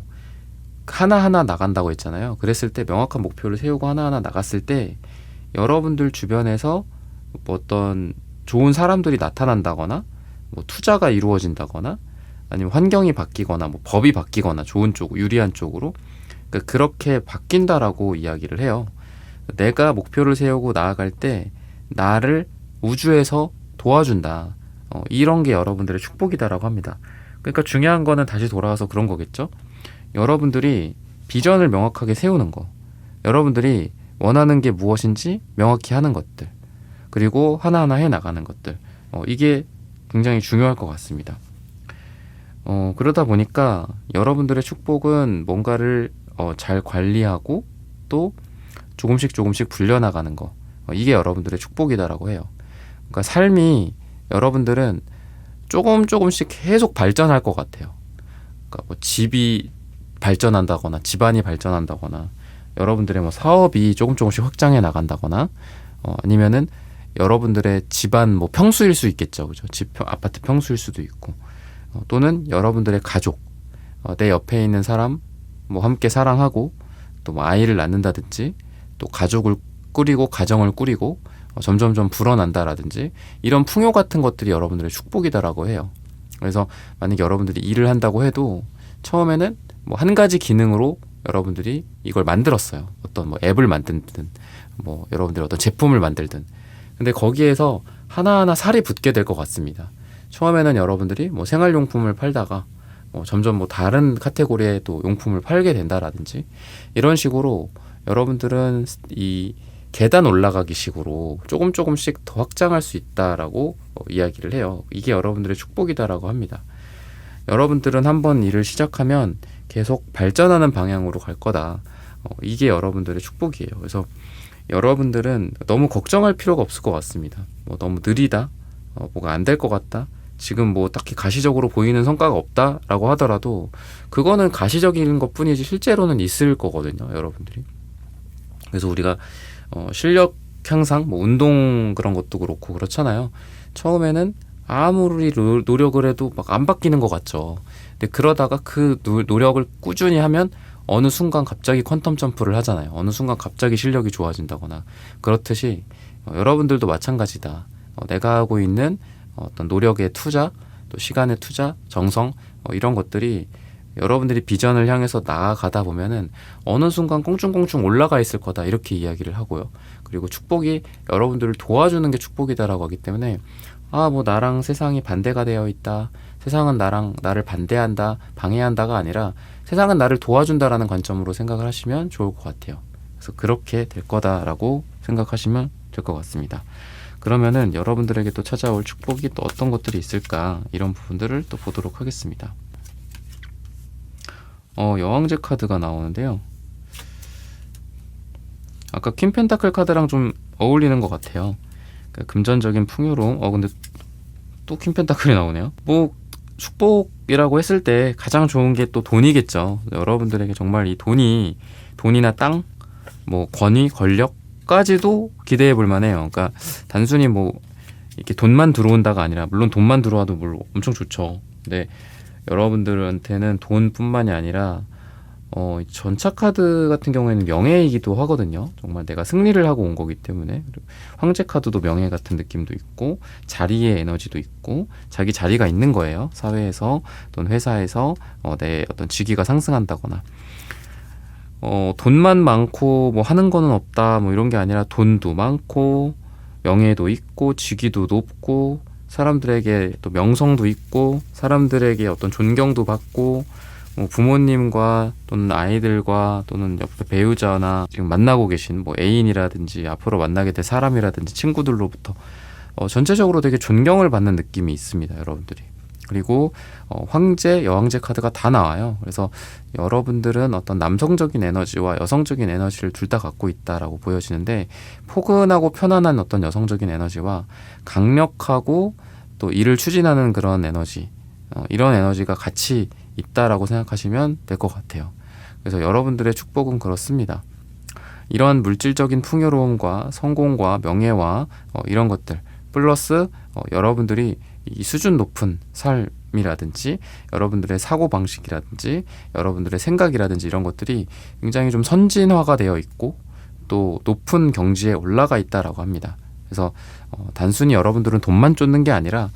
Speaker 1: 하나하나 나간다고 했잖아요. 그랬을 때 명확한 목표를 세우고 하나하나 나갔을 때 여러분들 주변에서 뭐 어떤 좋은 사람들이 나타난다거나 뭐 투자가 이루어진다거나 아니면 환경이 바뀌거나 뭐 법이 바뀌거나 좋은 쪽, 유리한 쪽으로 그렇게 바뀐다라고 이야기를 해요. 내가 목표를 세우고 나아갈 때 나를 우주에서 도와준다. 이런 게 여러분들의 축복이다라고 합니다. 그러니까 중요한 거는 다시 돌아와서 그런 거겠죠. 여러분들이 비전을 명확하게 세우는 거, 여러분들이 원하는 게 무엇인지 명확히 하는 것들, 그리고 하나하나 해나가는 것들, 이게 굉장히 중요할 것 같습니다. 그러다 보니까 여러분들의 축복은 뭔가를 잘 관리하고 또 조금씩 불려나가는 거, 이게 여러분들의 축복이다라고 해요. 그러니까 삶이 여러분들은 조금씩 계속 발전할 것 같아요. 그러니까 뭐 집이 발전한다거나 집안이 발전한다거나 여러분들의 뭐 사업이 조금씩 확장해 나간다거나 아니면은 여러분들의 집안 뭐 평수일 수 있겠죠. 그죠? 아파트 평수일 수도 있고 또는 여러분들의 가족, 내 옆에 있는 사람 뭐 함께 사랑하고 또 뭐 아이를 낳는다든지 또 가족을 꾸리고 가정을 꾸리고 점점점 불어난다라든지 이런 풍요 같은 것들이 여러분들의 축복이다라고 해요. 그래서 만약에 여러분들이 일을 한다고 해도 처음에는 뭐 한 가지 기능으로 여러분들이 이걸 만들었어요. 어떤 뭐 앱을 만들든 뭐 여러분들이 어떤 제품을 만들든 근데 거기에서 하나하나 살이 붙게 될 것 같습니다. 처음에는 여러분들이 뭐 생활용품을 팔다가 점점 뭐 다른 카테고리의 또 용품을 팔게 된다라든지 이런 식으로 여러분들은 이 계단 올라가기 식으로 조금씩 더 확장할 수 있다라고 이야기를 해요. 이게 여러분들의 축복이다라고 합니다. 여러분들은 한번 일을 시작하면 계속 발전하는 방향으로 갈 거다. 이게 여러분들의 축복이에요. 그래서 여러분들은 너무 걱정할 필요가 없을 것 같습니다. 뭐 너무 느리다, 뭐가 안 될 것 같다, 지금 뭐 딱히 가시적으로 보이는 성과가 없다라고 하더라도 그거는 가시적인 것뿐이지 실제로는 있을 거거든요, 여러분들이. 그래서 우리가 실력 향상, 뭐 운동 그런 것도 그렇고 그렇잖아요. 처음에는 아무리 노력을 해도 막 안 바뀌는 것 같죠. 근데 그러다가 그 노력을 꾸준히 하면 어느 순간 갑자기 퀀텀 점프를 하잖아요. 어느 순간 갑자기 실력이 좋아진다거나 그렇듯이 여러분들도 마찬가지다. 내가 하고 있는 어떤 노력의 투자, 또 시간의 투자, 정성 이런 것들이 여러분들이 비전을 향해서 나아가다 보면은 어느 순간 꽁충꽁충 올라가 있을 거다 이렇게 이야기를 하고요. 그리고 축복이 여러분들을 도와주는 게 축복이다라고 하기 때문에 뭐 나랑 세상이 반대가 되어 있다. 세상은 나를 반대한다, 방해한다가 아니라 세상은 나를 도와준다라는 관점으로 생각을 하시면 좋을 것 같아요. 그래서 그렇게 될 거다라고 생각하시면 될 것 같습니다. 그러면은 여러분들에게 또 찾아올 축복이 또 어떤 것들이 있을까 이런 부분들을 또 보도록 하겠습니다. 여왕제 카드가 나오는데요. 아까 퀸 펜타클 카드랑 좀 어울리는 것 같아요. 그러니까 금전적인 풍요로움. 근데 또 퀸 펜타클이 나오네요. 뭐 축복이라고 했을 때 가장 좋은 게 또 돈이겠죠. 여러분들에게 정말 이 돈이나 땅, 뭐 권위, 권력까지도 기대해 볼 만해요. 그러니까 단순히 뭐 이렇게 돈만 들어온다가 아니라, 물론 돈만 들어와도 물론 엄청 좋죠. 근데 여러분들한테는 돈뿐만이 아니라 전차 카드 같은 경우에는 명예이기도 하거든요. 정말 내가 승리를 하고 온 거기 때문에. 황제 카드도 명예 같은 느낌도 있고, 자리의 에너지도 있고, 자기 자리가 있는 거예요. 사회에서 또는 회사에서 내 어떤 직위가 상승한다거나, 돈만 많고 뭐 하는 거는 없다 뭐 이런 게 아니라 돈도 많고 명예도 있고 직위도 높고 사람들에게 또 명성도 있고 사람들에게 어떤 존경도 받고, 뭐 부모님과 또는 아이들과 또는 옆에 배우자나 지금 만나고 계신 뭐 애인이라든지 앞으로 만나게 될 사람이라든지 친구들로부터 전체적으로 되게 존경을 받는 느낌이 있습니다, 여러분들이. 그리고 황제, 여왕제 카드가 다 나와요. 그래서 여러분들은 어떤 남성적인 에너지와 여성적인 에너지를 둘 다 갖고 있다라고 보여지는데, 포근하고 편안한 어떤 여성적인 에너지와 강력하고 또 일을 추진하는 그런 에너지, 이런 에너지가 같이 있다라고 생각하시면 될 것 같아요. 그래서 여러분들의 축복은 그렇습니다. 이러한 물질적인 풍요로움과 성공과 명예와 이런 것들 플러스 여러분들이 이 수준 높은 삶이라든지 여러분들의 사고방식이라든지 여러분들의 생각이라든지 이런 것들이 굉장히 좀 선진화가 되어 있고 또 높은 경지에 올라가 있다라고 합니다. 그래서 단순히 여러분들은 돈만 쫓는 게 아니라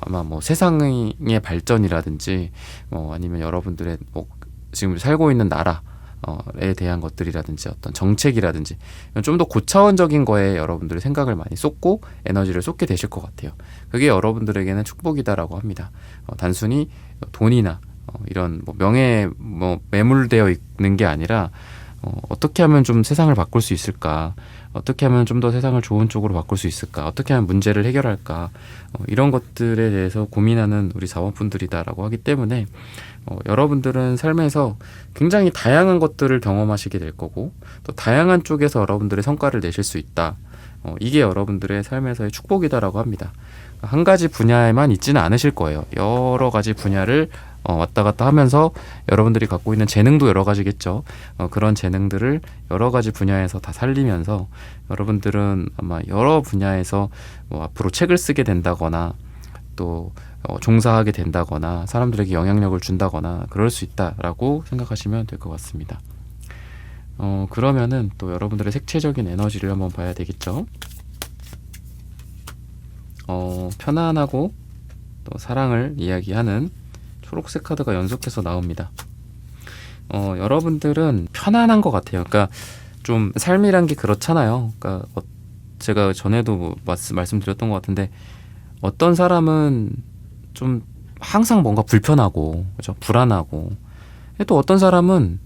Speaker 1: 아마 뭐 세상의 발전이라든지 아니면 여러분들의 뭐 지금 살고 있는 나라에 대한 것들이라든지 어떤 정책이라든지 좀 더 고차원적인 거에 여러분들의 생각을 많이 쏟고 에너지를 쏟게 되실 것 같아요. 그게 여러분들에게는 축복이다라고 합니다. 단순히 돈이나 이런 뭐 명예에 뭐 매몰되어 있는 게 아니라 어떻게 하면 좀 세상을 바꿀 수 있을까? 어떻게 하면 좀 더 세상을 좋은 쪽으로 바꿀 수 있을까? 어떻게 하면 문제를 해결할까? 이런 것들에 대해서 고민하는 우리 사원분들이다라고 하기 때문에 여러분들은 삶에서 굉장히 다양한 것들을 경험하시게 될 거고 또 다양한 쪽에서 여러분들의 성과를 내실 수 있다. 이게 여러분들의 삶에서의 축복이다라고 합니다. 한 가지 분야에만 있지는 않으실 거예요. 여러 가지 분야를 왔다 갔다 하면서 여러분들이 갖고 있는 재능도 여러 가지겠죠. 그런 재능들을 여러 가지 분야에서 다 살리면서 여러분들은 아마 여러 분야에서 뭐 앞으로 책을 쓰게 된다거나 또 종사하게 된다거나 사람들에게 영향력을 준다거나 그럴 수 있다라고 생각하시면 될 것 같습니다. 그러면은 또 여러분들의 색채적인 에너지를 한번 봐야 되겠죠. 편안하고 또 사랑을 이야기하는 초록색 카드가 연속해서 나옵니다. 여러분들은 편안한 것 같아요. 그러니까 좀 삶이란 게 그렇잖아요. 그러니까 제가 전에도 뭐 말씀드렸던 것 같은데 어떤 사람은 좀 항상 뭔가 불편하고 그죠? 불안하고 또 어떤 사람은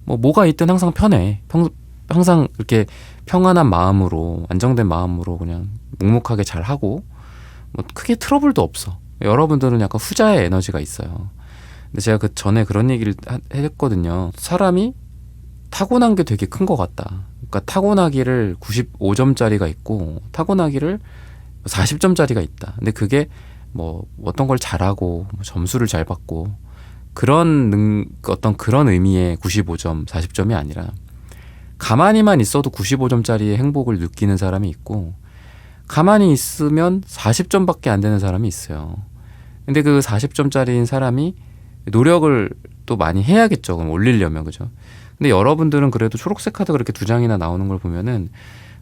Speaker 1: 뭐가 있든 항상 편해. 항상 이렇게 평안한 마음으로 안정된 마음으로 그냥 묵묵하게 잘 하고 뭐 크게 트러블도 없어. 여러분들은 약간 후자의 에너지가 있어요. 근데 제가 그 전에 그런 얘기를 했거든요. 사람이 타고난 게 되게 큰 것 같다. 그러니까 타고나기를 95점짜리가 있고 타고나기를 40점짜리가 있다. 근데 그게 뭐 어떤 걸 잘하고 점수를 잘 받고 어떤 그런 의미의 95점, 40점이 아니라 가만히만 있어도 95점짜리의 행복을 느끼는 사람이 있고 가만히 있으면 40점밖에 안 되는 사람이 있어요. 근데 그 40점짜리인 사람이 노력을 또 많이 해야겠죠. 그럼 올리려면 그죠. 근데 여러분들은 그래도 초록색 카드가 그렇게 2장이나 나오는 걸 보면은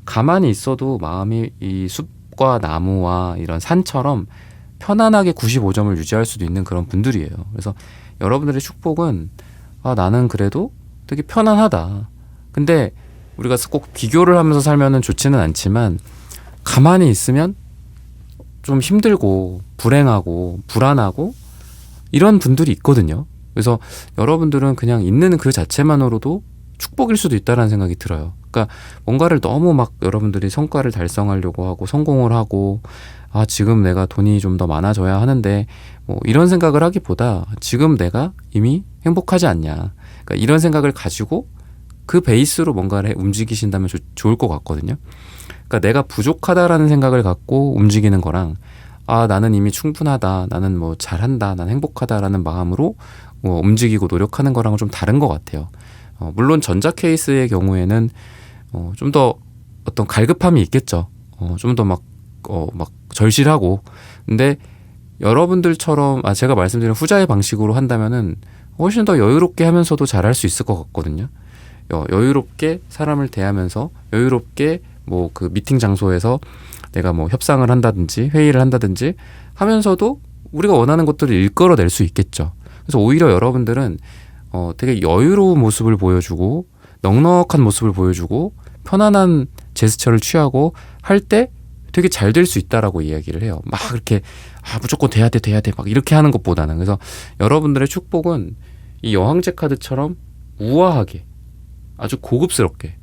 Speaker 1: 가만히 있어도 마음이 이 숲과 나무와 이런 산처럼 편안하게 95점을 유지할 수도 있는 그런 분들이에요. 그래서 여러분들의 축복은 나는 그래도 되게 편안하다. 근데 우리가 꼭 비교를 하면서 살면은 좋지는 않지만 가만히 있으면 좀 힘들고 불행하고 불안하고 이런 분들이 있거든요. 그래서 여러분들은 그냥 있는 그 자체만으로도 축복일 수도 있다라는 생각이 들어요. 그러니까 뭔가를 너무 막 여러분들이 성과를 달성하려고 하고 성공을 하고 지금 내가 돈이 좀 더 많아져야 하는데 뭐 이런 생각을 하기보다 지금 내가 이미 행복하지 않냐. 그러니까 이런 생각을 가지고 그 베이스로 뭔가를 움직이신다면 좋을 것 같거든요. 그러니까 내가 부족하다라는 생각을 갖고 움직이는 거랑 나는 이미 충분하다, 나는 뭐 잘한다, 나는 행복하다라는 마음으로 뭐 움직이고 노력하는 거랑은 좀 다른 것 같아요. 물론 전자 케이스의 경우에는 좀 더 어떤 갈급함이 있겠죠. 좀 더 막 절실하고. 근데 여러분들처럼 제가 말씀드린 후자의 방식으로 한다면은 훨씬 더 여유롭게 하면서도 잘할 수 있을 것 같거든요. 여유롭게 사람을 대하면서 여유롭게 뭐 그 미팅 장소에서 내가 뭐 협상을 한다든지 회의를 한다든지 하면서도 우리가 원하는 것들을 일끌어낼 수 있겠죠. 그래서 오히려 여러분들은 되게 여유로운 모습을 보여주고 넉넉한 모습을 보여주고 편안한 제스처를 취하고 할 때 되게 잘 될 수 있다라고 이야기를 해요. 막 이렇게 무조건 돼야 돼 막 이렇게 하는 것보다는. 그래서 여러분들의 축복은 이 여황제 카드처럼 우아하게 아주 고급스럽게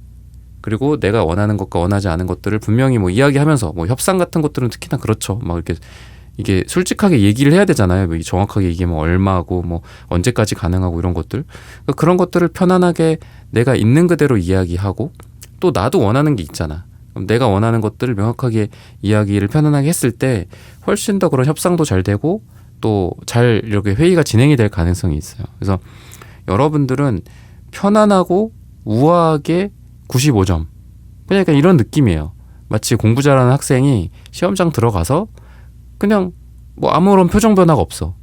Speaker 1: 그리고 내가 원하는 것과 원하지 않은 것들을 분명히 뭐 이야기하면서 뭐 협상 같은 것들은 특히나 그렇죠. 막 이렇게 이게 솔직하게 얘기를 해야 되잖아요. 뭐 정확하게 얘기하면 얼마고 뭐 언제까지 가능하고 이런 것들. 그러니까 그런 것들을 편안하게 내가 있는 그대로 이야기하고 또 나도 원하는 게 있잖아. 그럼 내가 원하는 것들을 명확하게 이야기를 편안하게 했을 때 훨씬 더 그런 협상도 잘 되고 또 잘 이렇게 회의가 진행이 될 가능성이 있어요. 그래서 여러분들은 편안하고 우아하게 95점. 그냥 약간 이런 느낌이에요. 마치 공부 잘하는 학생이 시험장 들어가서 그냥 뭐 아무런 표정 변화가 없어.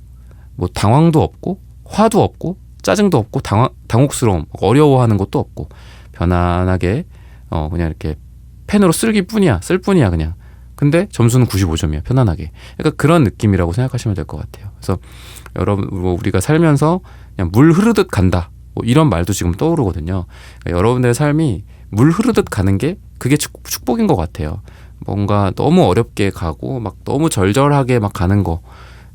Speaker 1: 뭐 당황도 없고 화도 없고 짜증도 없고 당혹스러움, 어려워하는 것도 없고 편안하게 그냥 이렇게 펜으로 쓸 뿐이야 그냥. 근데 점수는 95점이야. 편안하게. 그러니까 그런 느낌이라고 생각하시면 될 것 같아요. 그래서 여러분 우리가 살면서 그냥 물 흐르듯 간다. 뭐 이런 말도 지금 떠오르거든요. 그러니까 여러분들의 삶이 물 흐르듯 가는 게 그게 축복인 것 같아요. 뭔가 너무 어렵게 가고 막 너무 절절하게 막 가는 거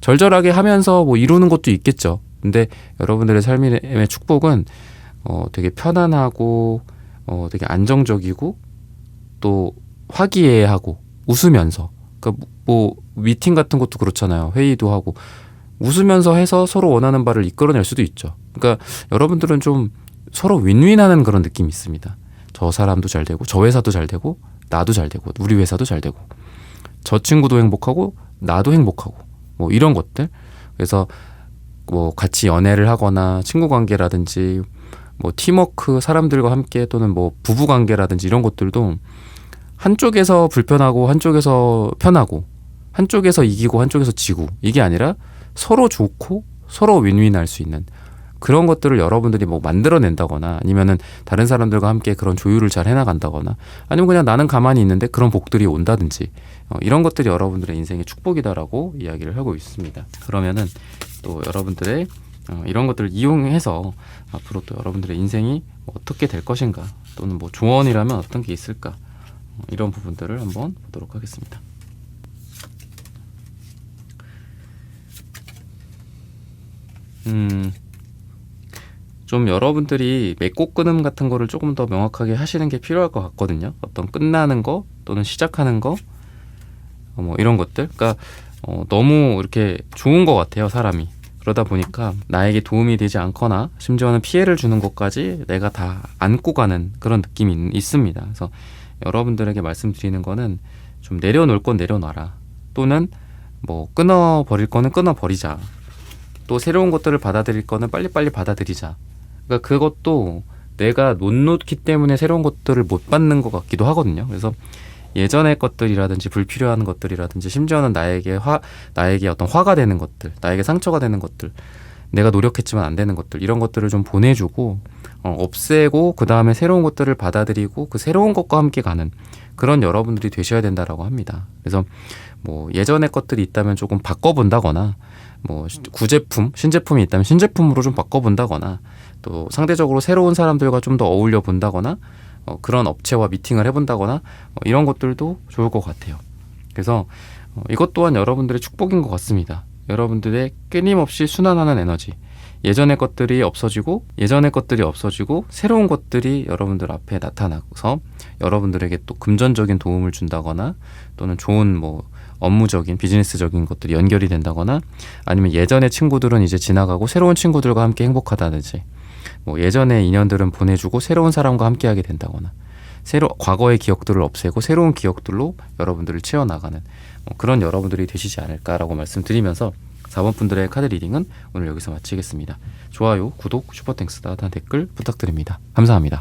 Speaker 1: 절절하게 하면서 뭐 이루는 것도 있겠죠. 근데 여러분들의 삶의 축복은 되게 편안하고 되게 안정적이고 또 화기애애하고 웃으면서 그러니까 뭐 미팅 같은 것도 그렇잖아요. 회의도 하고 웃으면서 해서 서로 원하는 바를 이끌어낼 수도 있죠. 그러니까 여러분들은 좀 서로 윈윈하는 그런 느낌이 있습니다. 저 사람도 잘 되고 저 회사도 잘 되고 나도 잘 되고 우리 회사도 잘 되고 저 친구도 행복하고 나도 행복하고 뭐 이런 것들. 그래서 뭐 같이 연애를 하거나 친구 관계라든지 뭐 팀워크 사람들과 함께 또는 뭐 부부 관계라든지 이런 것들도 한쪽에서 불편하고 한쪽에서 편하고 한쪽에서 이기고 한쪽에서 지고 이게 아니라 서로 좋고 서로 윈윈할 수 있는 그런 것들을 여러분들이 뭐 만들어낸다거나 아니면은 다른 사람들과 함께 그런 조율을 잘 해나간다거나 아니면 그냥 나는 가만히 있는데 그런 복들이 온다든지 이런 것들이 여러분들의 인생의 축복이다라고 이야기를 하고 있습니다. 그러면은 또 여러분들의 이런 것들을 이용해서 앞으로 또 여러분들의 인생이 어떻게 될 것인가 또는 뭐 조언이라면 어떤 게 있을까 이런 부분들을 한번 보도록 하겠습니다. 좀 여러분들이 맺고 끊음 같은 거를 조금 더 명확하게 하시는 게 필요할 것 같거든요. 어떤 끝나는 거 또는 시작하는 거 뭐 이런 것들. 그러니까 너무 이렇게 좋은 것 같아요, 사람이. 그러다 보니까 나에게 도움이 되지 않거나 심지어는 피해를 주는 것까지 내가 다 안고 가는 그런 느낌이 있습니다. 그래서 여러분들에게 말씀드리는 거는 좀 내려놓을 건 내려놔라. 또는 뭐 끊어버릴 거는 끊어버리자. 또 새로운 것들을 받아들일 거는 빨리빨리 받아들이자. 그러니까 그것도 내가 못 놓기 때문에 새로운 것들을 못 받는 것 같기도 하거든요. 그래서 예전의 것들이라든지 불필요한 것들이라든지 심지어는 나에게 어떤 화가 되는 것들, 나에게 상처가 되는 것들, 내가 노력했지만 안 되는 것들 이런 것들을 좀 보내주고 없애고 그 다음에 새로운 것들을 받아들이고 그 새로운 것과 함께 가는 그런 여러분들이 되셔야 된다라고 합니다. 그래서 뭐 예전의 것들이 있다면 조금 바꿔본다거나 뭐 구제품, 신제품이 있다면 신제품으로 좀 바꿔본다거나 또 상대적으로 새로운 사람들과 좀 더 어울려 본다거나 그런 업체와 미팅을 해본다거나 이런 것들도 좋을 것 같아요. 그래서 이것 또한 여러분들의 축복인 것 같습니다. 여러분들의 끊임없이 순환하는 에너지, 예전의 것들이 없어지고 새로운 것들이 여러분들 앞에 나타나서 여러분들에게 또 금전적인 도움을 준다거나 또는 좋은 뭐 업무적인 비즈니스적인 것들이 연결이 된다거나 아니면 예전의 친구들은 이제 지나가고 새로운 친구들과 함께 행복하다든지 뭐 예전의 인연들은 보내주고 새로운 사람과 함께하게 된다거나 과거의 기억들을 없애고 새로운 기억들로 여러분들을 채워나가는 그런 여러분들이 되시지 않을까라고 말씀드리면서 4번 분들의 카드 리딩은 오늘 여기서 마치겠습니다. 좋아요, 구독, 슈퍼땡스, 따뜻한 댓글 부탁드립니다. 감사합니다.